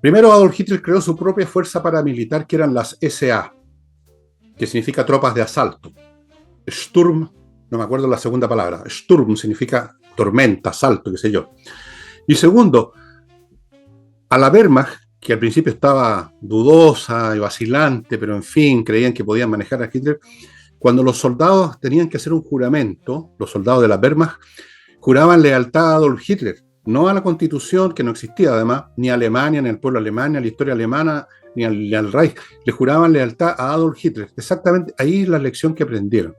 Primero, Adolf Hitler creó su propia fuerza paramilitar, que eran las SA, que significa tropas de asalto. Sturm, no me acuerdo la segunda palabra. Sturm significa tormenta, asalto, qué sé yo. Y segundo, a la Wehrmacht, que al principio estaba dudosa y vacilante, pero en fin, creían que podían manejar a Hitler, cuando los soldados tenían que hacer un juramento, los soldados de la Wehrmacht juraban lealtad a Adolf Hitler, no a la Constitución, que no existía además, ni a Alemania, ni al pueblo alemán, ni a la historia alemana, ni al Reich. Le juraban lealtad a Adolf Hitler. Exactamente, ahí es la lección que aprendieron.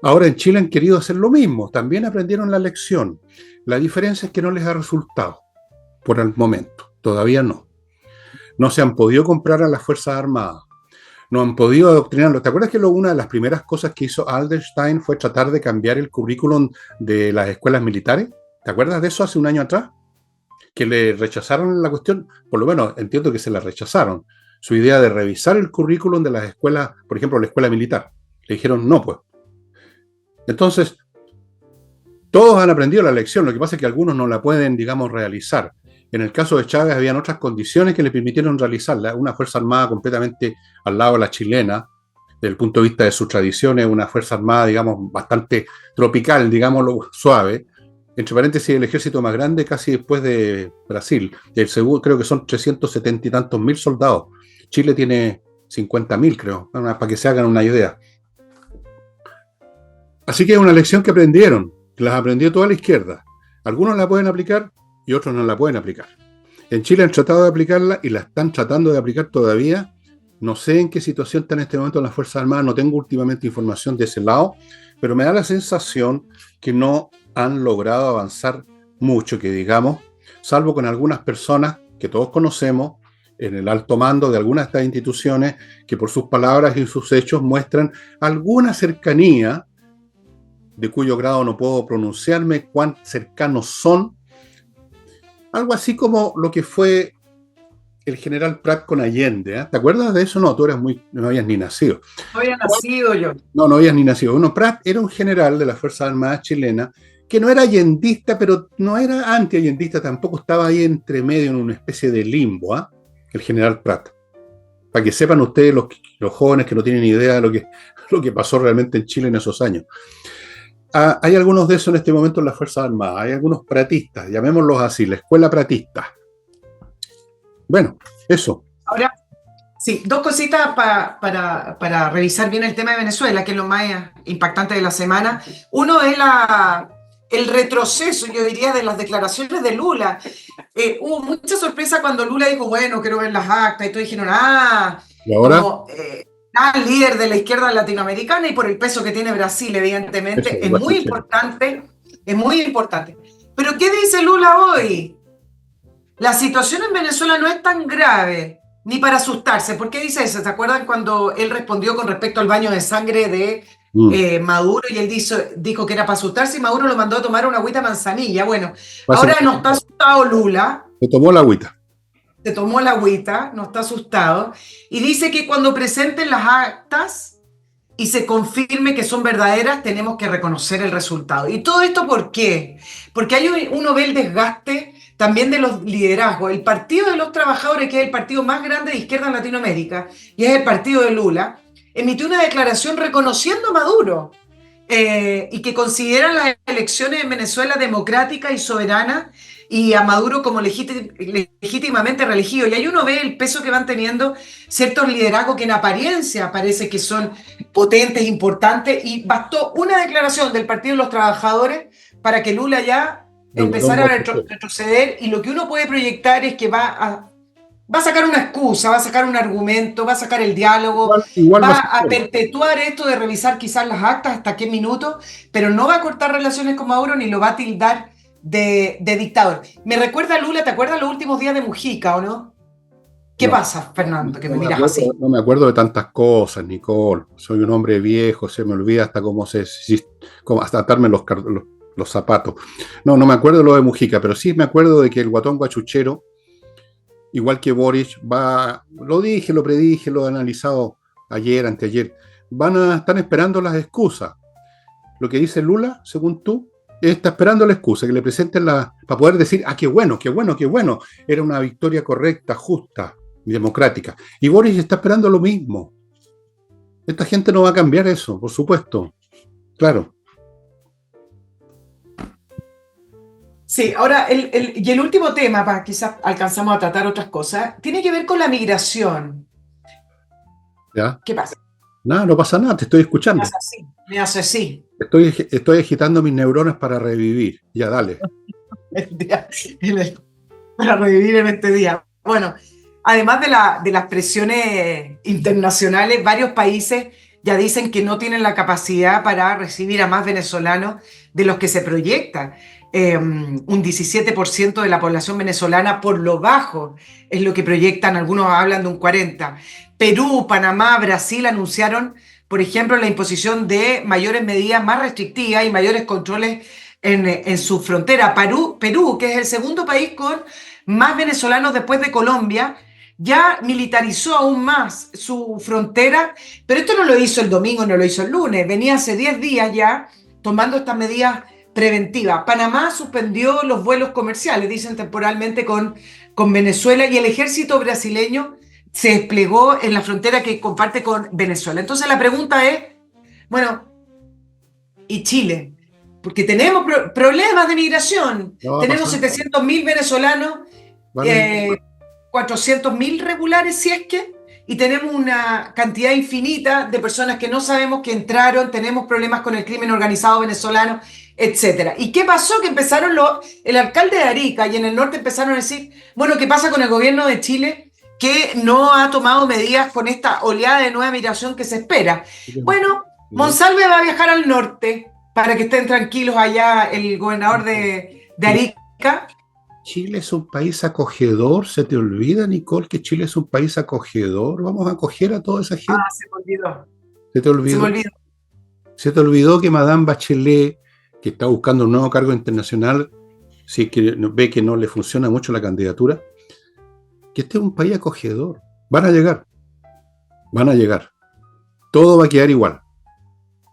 Ahora en Chile han querido hacer lo mismo, también aprendieron la lección. La diferencia es que no les ha resultado por el momento. Todavía no. No se han podido comprar a las Fuerzas Armadas. No han podido adoctrinarlo. ¿Te acuerdas que una de las primeras cosas que hizo Alderstein fue tratar de cambiar el currículum de las escuelas militares? ¿Te acuerdas de eso hace un año atrás? Que le rechazaron la cuestión, por lo menos entiendo que se la rechazaron, su idea de revisar el currículum de las escuelas, por ejemplo, la escuela militar. Le dijeron no, pues. Entonces, todos han aprendido la lección, lo que pasa es que algunos no la pueden, digamos, realizar. En el caso de Chávez habían otras condiciones que le permitieron realizarla. Una Fuerza Armada completamente al lado de la chilena, desde el punto de vista de sus tradiciones, una Fuerza Armada, digamos, bastante tropical, digámoslo suave. Entre paréntesis, el ejército más grande casi después de Brasil. El segundo creo que son 370 y tantos mil soldados. Chile tiene 50.000, creo, para que se hagan una idea. Así que es una lección que aprendieron, que las aprendió toda la izquierda. Algunos la pueden aplicar y otros no la pueden aplicar. En Chile han tratado de aplicarla y la están tratando de aplicar todavía. No sé en qué situación está en este momento las Fuerzas Armadas, no tengo últimamente información de ese lado, pero me da la sensación que no han logrado avanzar mucho, que digamos, salvo con algunas personas que todos conocemos en el alto mando de algunas de estas instituciones que por sus palabras y sus hechos muestran alguna cercanía, de cuyo grado no puedo pronunciarme, cuán cercanos son. Algo así como lo que fue el general Prat con Allende. ¿Eh? ¿Te acuerdas de eso? No, tú no habías ni nacido. No había nacido yo. No habías ni nacido. Bueno, Prat era un general de las Fuerzas Armadas chilenas que no era allendista, pero no era anti-allendista, tampoco estaba ahí entre medio en una especie de limbo, ¿eh? El general Prat. Para que sepan ustedes, los jóvenes que no tienen idea de lo que pasó realmente en Chile en esos años. Hay algunos de esos en este momento en las Fuerzas Armadas, hay algunos pratistas, llamémoslos así, la escuela pratista. Bueno, eso. Ahora, sí, dos cositas para revisar bien el tema de Venezuela, que es lo más impactante de la semana. Uno es el retroceso, yo diría, de las declaraciones de Lula. Hubo mucha sorpresa cuando Lula dijo, bueno, quiero ver las actas, y todos dijeron, ¿Y ahora? como líder de la izquierda latinoamericana y por el peso que tiene Brasil, evidentemente, Eso, es muy importante, es muy importante. Pero ¿qué dice Lula hoy? La situación en Venezuela no es tan grave, ni para asustarse. ¿Por qué dice eso? ¿Se acuerdan cuando él respondió con respecto al baño de sangre de Maduro y él dijo que era para asustarse y Maduro lo mandó a tomar una agüita manzanilla? Bueno, ahora no está asustado Lula. Se tomó la agüita. Se tomó la agüita, no está asustado, y dice que cuando presenten las actas y se confirme que son verdaderas, tenemos que reconocer el resultado. ¿Y todo esto por qué? Porque uno ve el desgaste también de los liderazgos. El Partido de los Trabajadores, que es el partido más grande de izquierda en Latinoamérica, y es el partido de Lula, emitió una declaración reconociendo a Maduro y que consideran las elecciones en Venezuela democráticas y soberanas y a Maduro como legítimamente reelegido. Y ahí uno ve el peso que van teniendo ciertos liderazgos que en apariencia parece que son potentes, importantes, y bastó una declaración del Partido de los Trabajadores para que Lula ya empezara a retroceder, y lo que uno puede proyectar es que va a sacar una excusa, va a sacar un argumento, va a sacar el diálogo, igual va a perpetuar esto de revisar quizás las actas hasta qué minuto, pero no va a cortar relaciones con Maduro ni lo va a tildar de dictador. Me recuerda a Lula, ¿te acuerdas los últimos días de Mujica, o no? ¿Qué pasa, Fernando, que me miras así? No me acuerdo de tantas cosas, Nicole. Soy un hombre viejo, se me olvida hasta hasta atarme los zapatos. No me acuerdo de lo de Mujica, pero sí me acuerdo de que el guatón guachuchero, igual que Boric, lo predije, lo he analizado ayer, anteayer, están esperando las excusas. Lo que dice Lula, según tú, está esperando la excusa, que le presenten para poder decir, qué bueno, era una victoria correcta, justa, democrática. Y Boric está esperando lo mismo. Esta gente no va a cambiar eso, por supuesto. Claro. Sí, ahora, el último tema, para quizás alcanzamos a tratar otras cosas, tiene que ver con la migración. ¿Ya? ¿Qué pasa? Nada, no pasa nada, te estoy escuchando. Me hace así. Estoy agitando mis neuronas para revivir. Ya, dale. Para revivir en este día. Bueno, además de las presiones internacionales, varios países ya dicen que no tienen la capacidad para recibir a más venezolanos de los que se proyecta. Un 17% de la población venezolana por lo bajo es lo que proyectan, algunos hablan de un 40%. Perú, Panamá, Brasil anunciaron, por ejemplo, la imposición de mayores medidas más restrictivas y mayores controles en su frontera. Perú, que es el segundo país con más venezolanos después de Colombia, ya militarizó aún más su frontera, pero esto no lo hizo el domingo, no lo hizo el lunes, venía hace 10 días ya tomando estas medidas preventivas. Panamá suspendió los vuelos comerciales, dicen temporalmente, con Venezuela, y el ejército brasileño se desplegó en la frontera que comparte con Venezuela. Entonces la pregunta es, bueno, ¿y Chile? Porque tenemos problemas de migración, No va a tenemos pasar. 700.000 venezolanos, Van a ir eh, 400.000 regulares, si es que, y tenemos una cantidad infinita de personas que no sabemos que entraron, tenemos problemas con el crimen organizado venezolano, etcétera. ¿Y qué pasó? Que empezaron el alcalde de Arica y en el norte empezaron a decir, bueno, ¿qué pasa con el gobierno de Chile que no ha tomado medidas con esta oleada de nueva migración que se espera? Bueno, Monsalve va a viajar al norte para que estén tranquilos allá el gobernador de Arica. Chile es un país acogedor, ¿se te olvida, Nicole, que Chile es un país acogedor? Vamos a acoger a toda esa gente. Se me olvidó. ¿Se te Se me olvidó? olvidó. ¿Se te olvidó que Madame Bachelet, que está buscando un nuevo cargo internacional, si es que ve que no le funciona mucho la candidatura, que este es un país acogedor? Van a llegar, van a llegar. Todo va a quedar igual,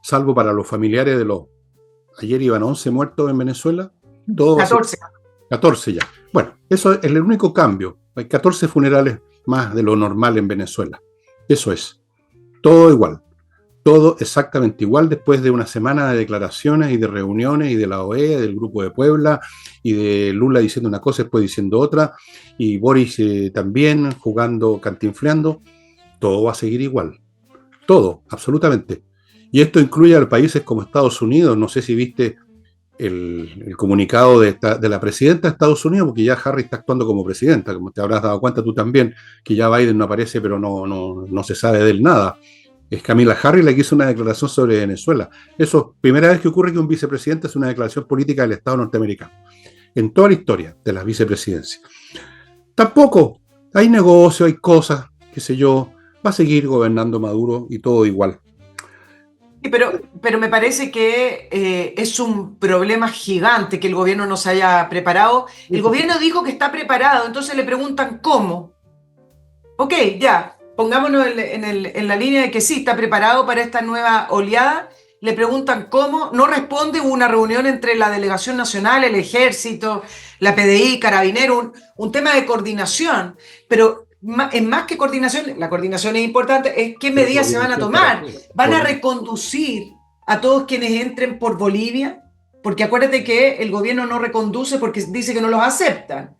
salvo para los familiares de los... Ayer iban 11 muertos en Venezuela, todo va a ser 14. 14 ya. Bueno, eso es el único cambio. Hay 14 funerales más de lo normal en Venezuela. Eso es. Todo igual. Todo exactamente igual después de una semana de declaraciones y de reuniones y de la OEA, del Grupo de Puebla y de Lula diciendo una cosa después diciendo otra y Boris también jugando, cantinfleando. Todo va a seguir igual. Todo, absolutamente. Y esto incluye a países como Estados Unidos. No sé si viste el comunicado de la presidenta de Estados Unidos, porque ya Harry está actuando como presidenta, como te habrás dado cuenta tú también, que ya Biden no aparece, pero no se sabe de él nada. Es Kamala Harris la que hizo una declaración sobre Venezuela. Eso es primera vez que ocurre que un vicepresidente hace una declaración política del Estado norteamericano, en toda la historia de las vicepresidencias. Tampoco, hay negocio, hay cosas, qué sé yo, va a seguir gobernando Maduro y todo igual. Sí, pero me parece que es un problema gigante que el gobierno no se haya preparado. El gobierno dijo que está preparado, entonces le preguntan cómo. Ok, ya, pongámonos en la línea de que sí, está preparado para esta nueva oleada. Le preguntan cómo, no responde. Hubo una reunión entre la Delegación Nacional, el Ejército, la PDI, Carabineros, un tema de coordinación, pero en más que coordinación, la coordinación es importante, es qué medidas se van a tomar. ¿Van a reconducir a todos quienes entren por Bolivia? Porque acuérdate que el gobierno no reconduce porque dice que no los aceptan.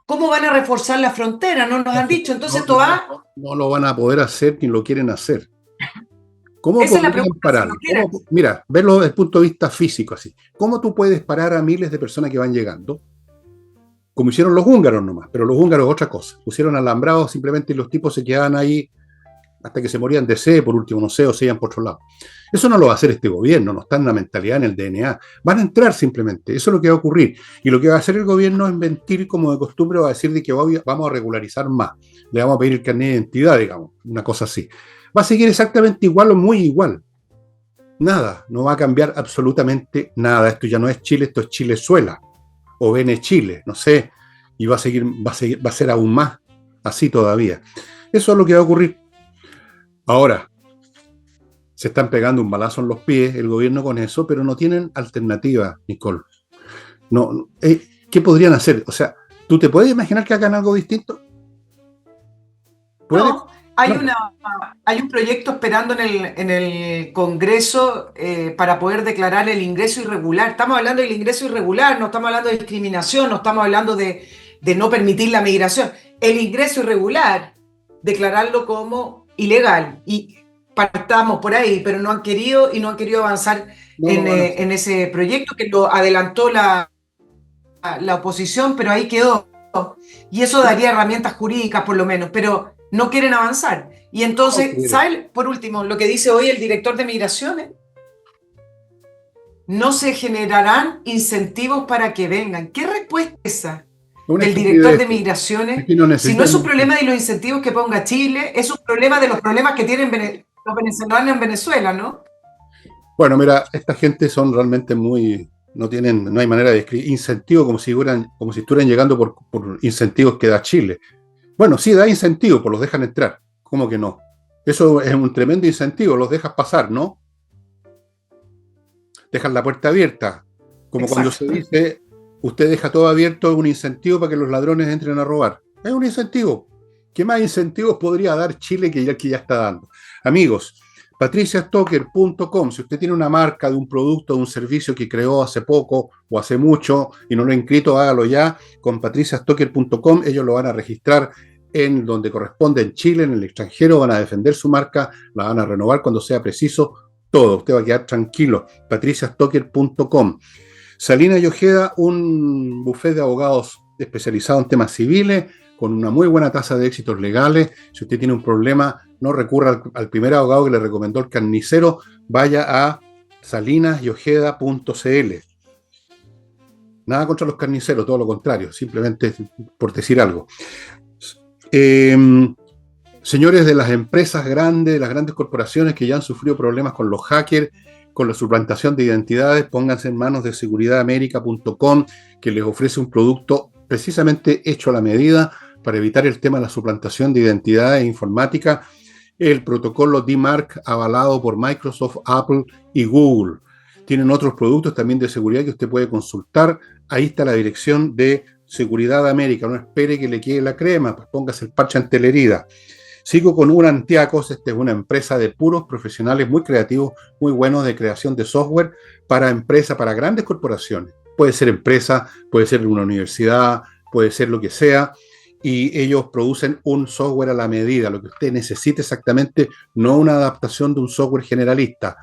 ¿Cómo van a reforzar la frontera? No nos han dicho. Entonces, no lo van a poder hacer ni lo quieren hacer. ¿Cómo esa es la podrían pregunta, si pararlo? Mira, verlo desde el punto de vista físico así. ¿Cómo tú puedes parar a miles de personas que van llegando? Como hicieron los húngaros nomás, pero los húngaros otra cosa. Pusieron alambrados simplemente y los tipos se quedaban ahí hasta que se morían de sed, por último, no sé, o se iban por otro lado. Eso no lo va a hacer este gobierno, no está en la mentalidad, en el DNA. Van a entrar simplemente, eso es lo que va a ocurrir. Y lo que va a hacer el gobierno es mentir como de costumbre, va a decir de que vamos a regularizar más, le vamos a pedir el carnet de identidad, digamos, una cosa así. Va a seguir exactamente igual o muy igual. Nada, no va a cambiar absolutamente nada. Esto ya no es Chile, esto es Chilezuela o Chile, no sé, y va a ser aún más así todavía. Eso es lo que va a ocurrir. Ahora, se están pegando un balazo en los pies el gobierno con eso, pero no tienen alternativa, Nicole. No, ¿qué podrían hacer? O sea, ¿tú te puedes imaginar que hagan algo distinto? No, hay un proyecto esperando en el Congreso para poder declarar el ingreso irregular. Estamos hablando del ingreso irregular, no estamos hablando de discriminación, no estamos hablando de no permitir la migración. El ingreso irregular, declararlo como ilegal. Y partamos por ahí, pero no han querido avanzar en ese proyecto que lo adelantó la oposición, pero ahí quedó. Y eso daría herramientas jurídicas por lo menos, pero no quieren avanzar. Y entonces, ¿sabe por último lo que dice hoy el director de Migraciones? No se generarán incentivos para que vengan. ¿Qué respuesta es esa Una del director estupidez. de Migraciones? Aquí no Si no es un necesitamos. problema de los incentivos que ponga Chile, es un problema de los problemas que tienen los venezolanos en Venezuela, ¿no? Bueno, mira, esta gente son realmente muy, no hay manera de describir incentivos como si estuvieran llegando por incentivos que da Chile. Bueno, sí da incentivos, pues los dejan entrar. ¿Cómo que no? Eso es un tremendo incentivo, los dejas pasar, ¿no? Dejan la puerta abierta. Como cuando se Exacto. dice, usted deja todo abierto, es un incentivo para que los ladrones entren a robar. Es un incentivo. ¿Qué más incentivos podría dar Chile que ya está dando? Amigos, patriciastocker.com, si usted tiene una marca de un producto o un servicio que creó hace poco o hace mucho y no lo ha inscrito, hágalo ya con patriciastocker.com. Ellos lo van a registrar en donde corresponde en Chile, en el extranjero, van a defender su marca, la van a renovar cuando sea preciso, todo. Usted va a quedar tranquilo. patriciastocker.com. Salina y Ojeda, un bufete de abogados especializado en temas civiles, con una muy buena tasa de éxitos legales. Si usted tiene un problema, no recurra al primer abogado que le recomendó el carnicero, vaya a salinasyojeda.cl. Nada contra los carniceros, todo lo contrario, simplemente por decir algo. Eh, Señores de las empresas grandes, de las grandes corporaciones que ya han sufrido problemas con los hackers, con la suplantación de identidades, pónganse en manos de seguridadamerica.com, que les ofrece un producto precisamente hecho a la medida para evitar el tema de la suplantación de identidades informáticas, el protocolo DMARC avalado por Microsoft, Apple y Google. Tienen otros productos también de seguridad que usted puede consultar. Ahí está la dirección de Seguridad América. No espere que le quede la crema, pues póngase el parche ante la herida. Sigo con Urantiacos. Esta es una empresa de puros profesionales muy creativos, muy buenos de creación de software para empresas, para grandes corporaciones. Puede ser empresa, puede ser una universidad, puede ser lo que sea. Y ellos producen un software a la medida, lo que usted necesite exactamente, no una adaptación de un software generalista.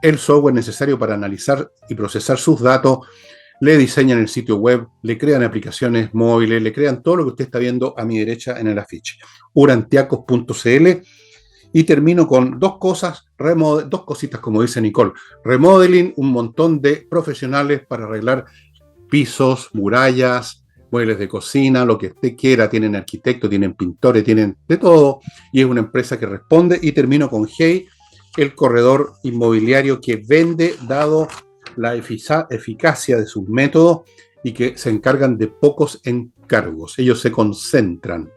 El software necesario para analizar y procesar sus datos, le diseñan el sitio web, le crean aplicaciones móviles, le crean todo lo que usted está viendo a mi derecha en el afiche. Urantiacos.cl. Y termino con dos cositas, como dice Nicole. Remodeling, un montón de profesionales para arreglar pisos, murallas, muebles de cocina, lo que usted quiera. Tienen arquitectos, tienen pintores, tienen de todo. Y es una empresa que responde. Y termino con Hey, el corredor inmobiliario que vende, dado la eficacia de sus métodos y que se encargan de pocos encargos. Ellos se concentran.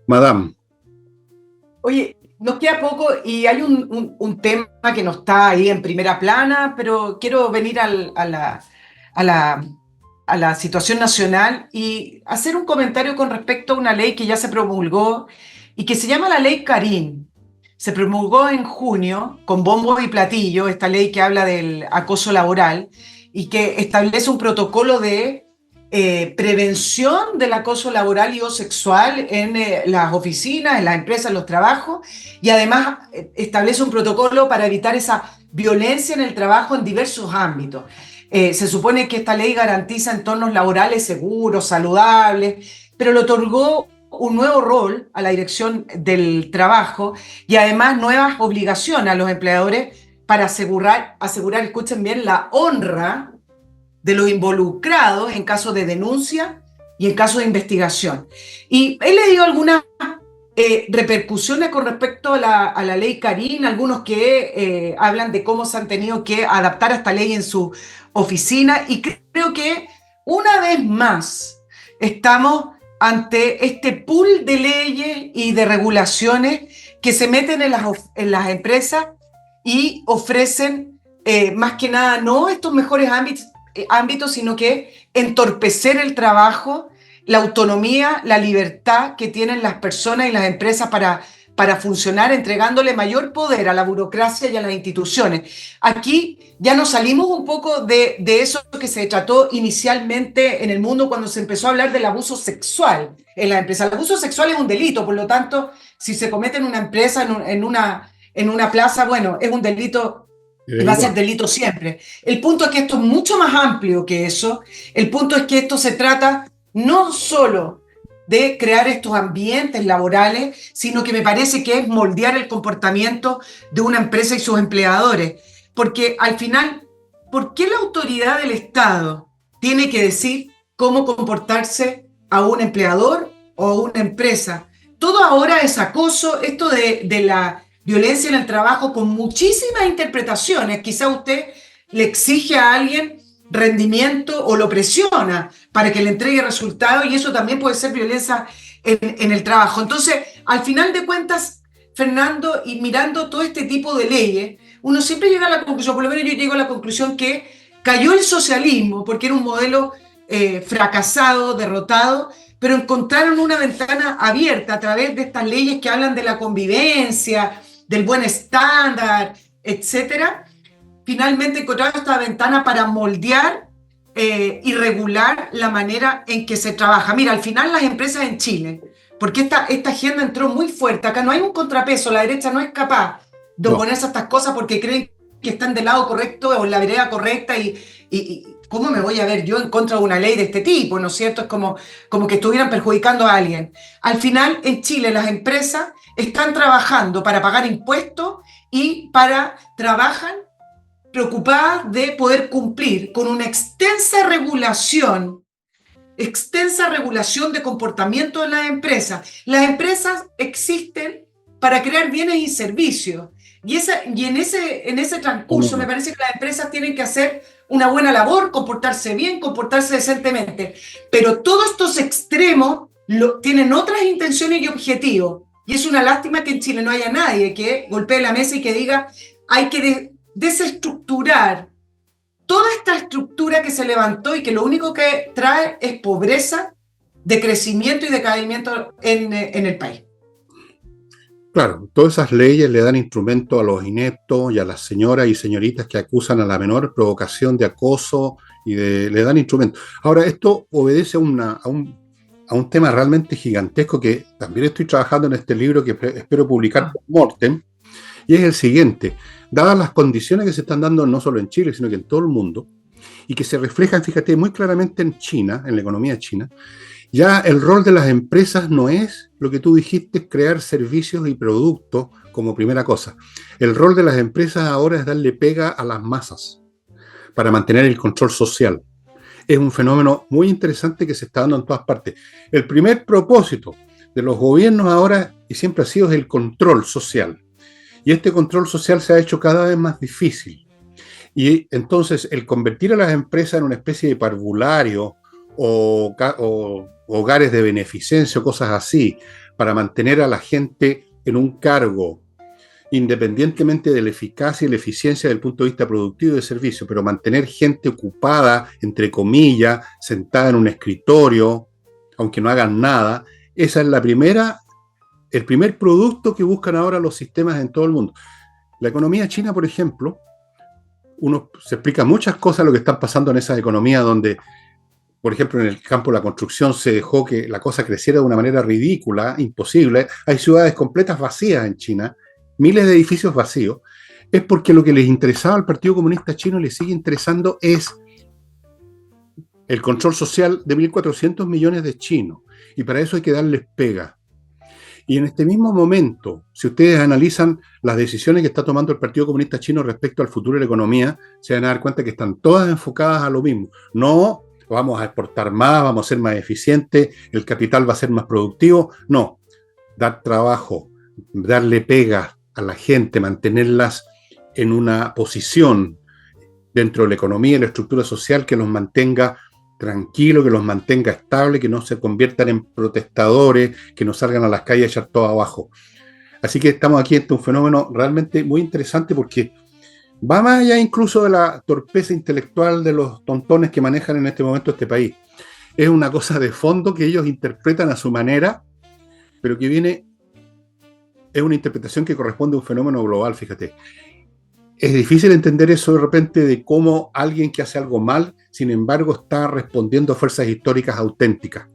Madame. Oye, nos queda poco y hay un tema que no está ahí en primera plana, pero quiero venir a la, a la situación nacional y hacer un comentario con respecto a una ley que ya se promulgó y que se llama la Ley Carín. Se promulgó en junio con bombo y platillo, esta ley que habla del acoso laboral y que establece un protocolo de prevención del acoso laboral y o sexual en las oficinas, en las empresas, en los trabajos, y además establece un protocolo para evitar esa violencia en el trabajo en diversos ámbitos. Se supone que esta ley garantiza entornos laborales seguros, saludables, pero le otorgó un nuevo rol a la dirección del trabajo y además nuevas obligaciones a los empleadores para asegurar, escuchen bien, la honra de los involucrados en caso de denuncia y en caso de investigación. Y he leído algunas repercusiones con respecto a la ley Carín, algunos que hablan de cómo se han tenido que adaptar a esta ley en su oficina, y creo que una vez más estamos ante este pool de leyes y de regulaciones que se meten en las empresas y ofrecen más que nada no estos mejores ámbitos, sino que entorpecer el trabajo, la autonomía, la libertad que tienen las personas y las empresas para funcionar, entregándole mayor poder a la burocracia y a las instituciones. Aquí ya nos salimos un poco de eso que se trató inicialmente en el mundo cuando se empezó a hablar del abuso sexual en la empresa. El abuso sexual es un delito, por lo tanto, si se comete en una empresa, en una plaza, bueno, es un delito. Y va a ser delito siempre. El punto es que esto es mucho más amplio que eso. El punto es que esto se trata no solo de crear estos ambientes laborales, sino que me parece que es moldear el comportamiento de una empresa y sus empleadores. Porque al final, ¿por qué la autoridad del Estado tiene que decir cómo comportarse a un empleador o a una empresa? Todo ahora es acoso, esto de la violencia en el trabajo con muchísimas interpretaciones. Quizá usted le exige a alguien rendimiento o lo presiona para que le entregue resultados y eso también puede ser violencia en el trabajo. Entonces, al final de cuentas, Fernando, y mirando todo este tipo de leyes, uno siempre llega a la conclusión, por lo menos yo llego a la conclusión que cayó el socialismo porque era un modelo fracasado, derrotado, pero encontraron una ventana abierta a través de estas leyes que hablan de la convivencia, del buen estándar, etcétera. Finalmente encontraron esta ventana para moldear y regular la manera en que se trabaja. Mira, al final las empresas en Chile, porque esta agenda entró muy fuerte, acá no hay un contrapeso, la derecha no es capaz de oponerse a estas cosas porque creen que están del lado correcto o en la vereda correcta y ¿cómo me voy a ver yo en contra de una ley de este tipo? ¿No es cierto? Es como que estuvieran perjudicando a alguien. Al final, en Chile, las empresas están trabajando para pagar impuestos y trabajan preocupadas de poder cumplir con una extensa regulación de comportamiento de las empresas. Las empresas existen para crear bienes y servicios. Y en ese transcurso me parece que las empresas tienen que hacer una buena labor, comportarse bien, comportarse decentemente. Pero todos estos extremos tienen otras intenciones y objetivos. Y es una lástima que en Chile no haya nadie que golpee la mesa y que diga hay que desestructurar toda esta estructura que se levantó y que lo único que trae es pobreza, decrecimiento y decaimiento en el país. Claro, todas esas leyes le dan instrumento a los ineptos y a las señoras y señoritas que acusan a la menor provocación de acoso y le dan instrumento. Ahora, esto obedece a un tema realmente gigantesco que también estoy trabajando en este libro que espero publicar por Mortem, y es el siguiente. Dadas las condiciones que se están dando no solo en Chile, sino que en todo el mundo, y que se reflejan, fíjate, muy claramente en China, en la economía china, ya el rol de las empresas no es lo que tú dijiste, crear servicios y productos como primera cosa. El rol de las empresas ahora es darle pega a las masas para mantener el control social. Es un fenómeno muy interesante que se está dando en todas partes. El primer propósito de los gobiernos ahora, y siempre ha sido, es el control social. Y este control social se ha hecho cada vez más difícil. Y entonces el convertir a las empresas en una especie de parvulario o hogares de beneficencia o cosas así, para mantener a la gente en un cargo, independientemente de la eficacia y la eficiencia del punto de vista productivo y de servicio, pero mantener gente ocupada, entre comillas, sentada en un escritorio, aunque no hagan nada, esa es el primer producto que buscan ahora los sistemas en todo el mundo. La economía china, por ejemplo, se explica muchas cosas de lo que están pasando en esa economía donde, por ejemplo, en el campo de la construcción se dejó que la cosa creciera de una manera ridícula, imposible. Hay ciudades completas vacías en China, miles de edificios vacíos. Es porque lo que les interesaba al Partido Comunista Chino le sigue interesando es el control social de 1.400 millones de chinos. Y para eso hay que darles pega. Y en este mismo momento, si ustedes analizan las decisiones que está tomando el Partido Comunista Chino respecto al futuro de la economía, se van a dar cuenta que están todas enfocadas a lo mismo. No vamos a exportar más, vamos a ser más eficientes, el capital va a ser más productivo. No, dar trabajo, darle pega a la gente, mantenerlas en una posición dentro de la economía y la estructura social que los mantenga tranquilos, que los mantenga estables, que no se conviertan en protestadores, que no salgan a las calles a echar todo abajo. Así que estamos aquí ante un fenómeno realmente muy interesante porque va más allá incluso de la torpeza intelectual de los tontones que manejan en este momento este país. Es una cosa de fondo que ellos interpretan a su manera, pero que es una interpretación que corresponde a un fenómeno global, fíjate. Es difícil entender eso de repente de cómo alguien que hace algo mal, sin embargo, está respondiendo a fuerzas históricas auténticas.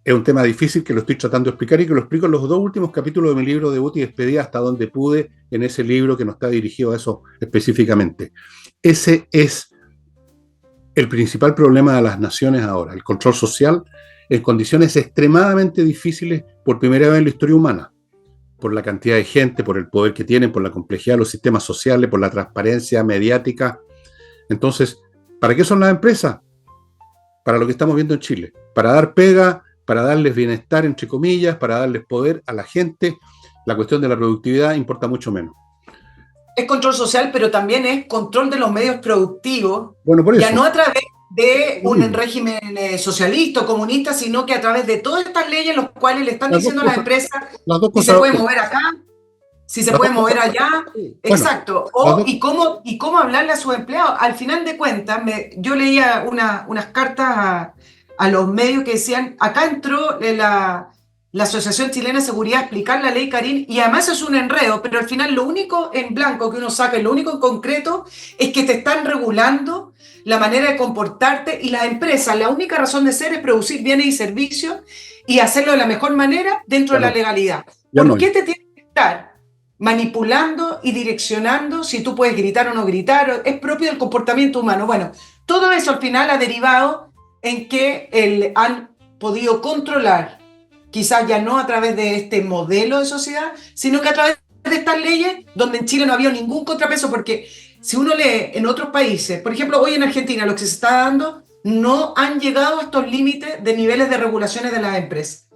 Es un tema difícil que lo estoy tratando de explicar y que lo explico en los 2 últimos capítulos de mi libro Debut y Despedida, hasta donde pude en ese libro que no está dirigido a eso específicamente. Ese es el principal problema de las naciones ahora, el control social en condiciones extremadamente difíciles por primera vez en la historia humana, por la cantidad de gente, por el poder que tienen, por la complejidad de los sistemas sociales, por la transparencia mediática. Entonces, ¿para qué son las empresas? Para lo que estamos viendo en Chile, para dar pega, para darles bienestar, entre comillas, para darles poder a la gente. La cuestión de la productividad importa mucho menos. Es control social, pero también es control de los medios productivos, Bueno, por ya eso. no a través de un régimen socialista o comunista, sino que a través de todas estas leyes, los cuales le están diciendo a las empresas si se puede mover acá, si se puede mover allá, exacto, y cómo hablarle a sus empleados. Al final de cuentas, yo leía unas cartas a los medios que decían, acá entró la Asociación Chilena de Seguridad a explicar la ley Carín, y además es un enredo, pero al final lo único en blanco que uno saca, y lo único en concreto, es que te están regulando la manera de comportarte, y las empresas, la única razón de ser es producir bienes y servicios y hacerlo de la mejor manera dentro de la legalidad. ¿Por qué te tienes que estar manipulando y direccionando si tú puedes gritar o no gritar? Es propio del comportamiento humano. Bueno, todo eso al final ha derivado en que han podido controlar, quizás ya no a través de este modelo de sociedad, sino que a través de estas leyes donde en Chile no había ningún contrapeso, porque si uno lee en otros países, por ejemplo, hoy en Argentina lo que se está dando, no han llegado a estos límites de niveles de regulaciones de las empresas.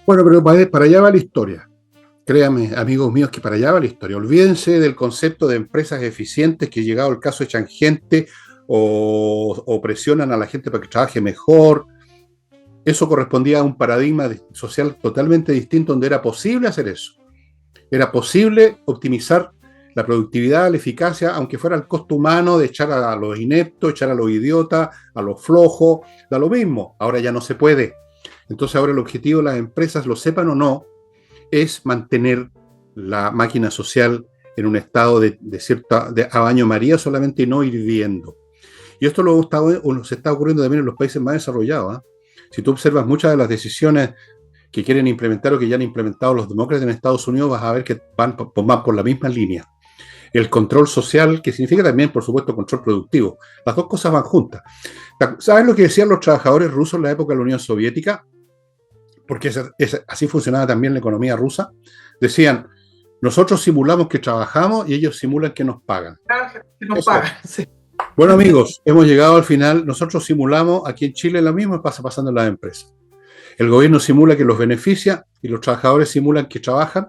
Bueno, pero para allá va la historia. Créanme, amigos míos, que para allá va la historia. Olvídense del concepto de empresas eficientes, que llegado el caso echan gente o presionan a la gente para que trabaje mejor. Eso correspondía a un paradigma social totalmente distinto, donde era posible hacer eso. Era posible optimizar la productividad, la eficacia, aunque fuera al costo humano de echar a los ineptos, echar a los idiotas, a los flojos, da lo mismo. Ahora ya no se puede. Entonces ahora el objetivo de las empresas, lo sepan o no, es mantener la máquina social en un estado de a baño María solamente, y no ir viendo. Y esto se está ocurriendo también en los países más desarrollados. Si tú observas muchas de las decisiones que quieren implementar o que ya han implementado los demócratas en Estados Unidos, vas a ver que van por la misma línea. El control social, que significa también, por supuesto, control productivo. Las dos cosas van juntas. ¿Sabes lo que decían los trabajadores rusos en la época de la Unión Soviética? Porque así funcionaba también la economía rusa. Decían, nosotros simulamos que trabajamos y ellos simulan que nos pagan. Sí. Bueno, amigos, hemos llegado al final. Nosotros simulamos, aquí en Chile lo mismo pasa pasando en las empresas. El gobierno simula que los beneficia y los trabajadores simulan que trabajan,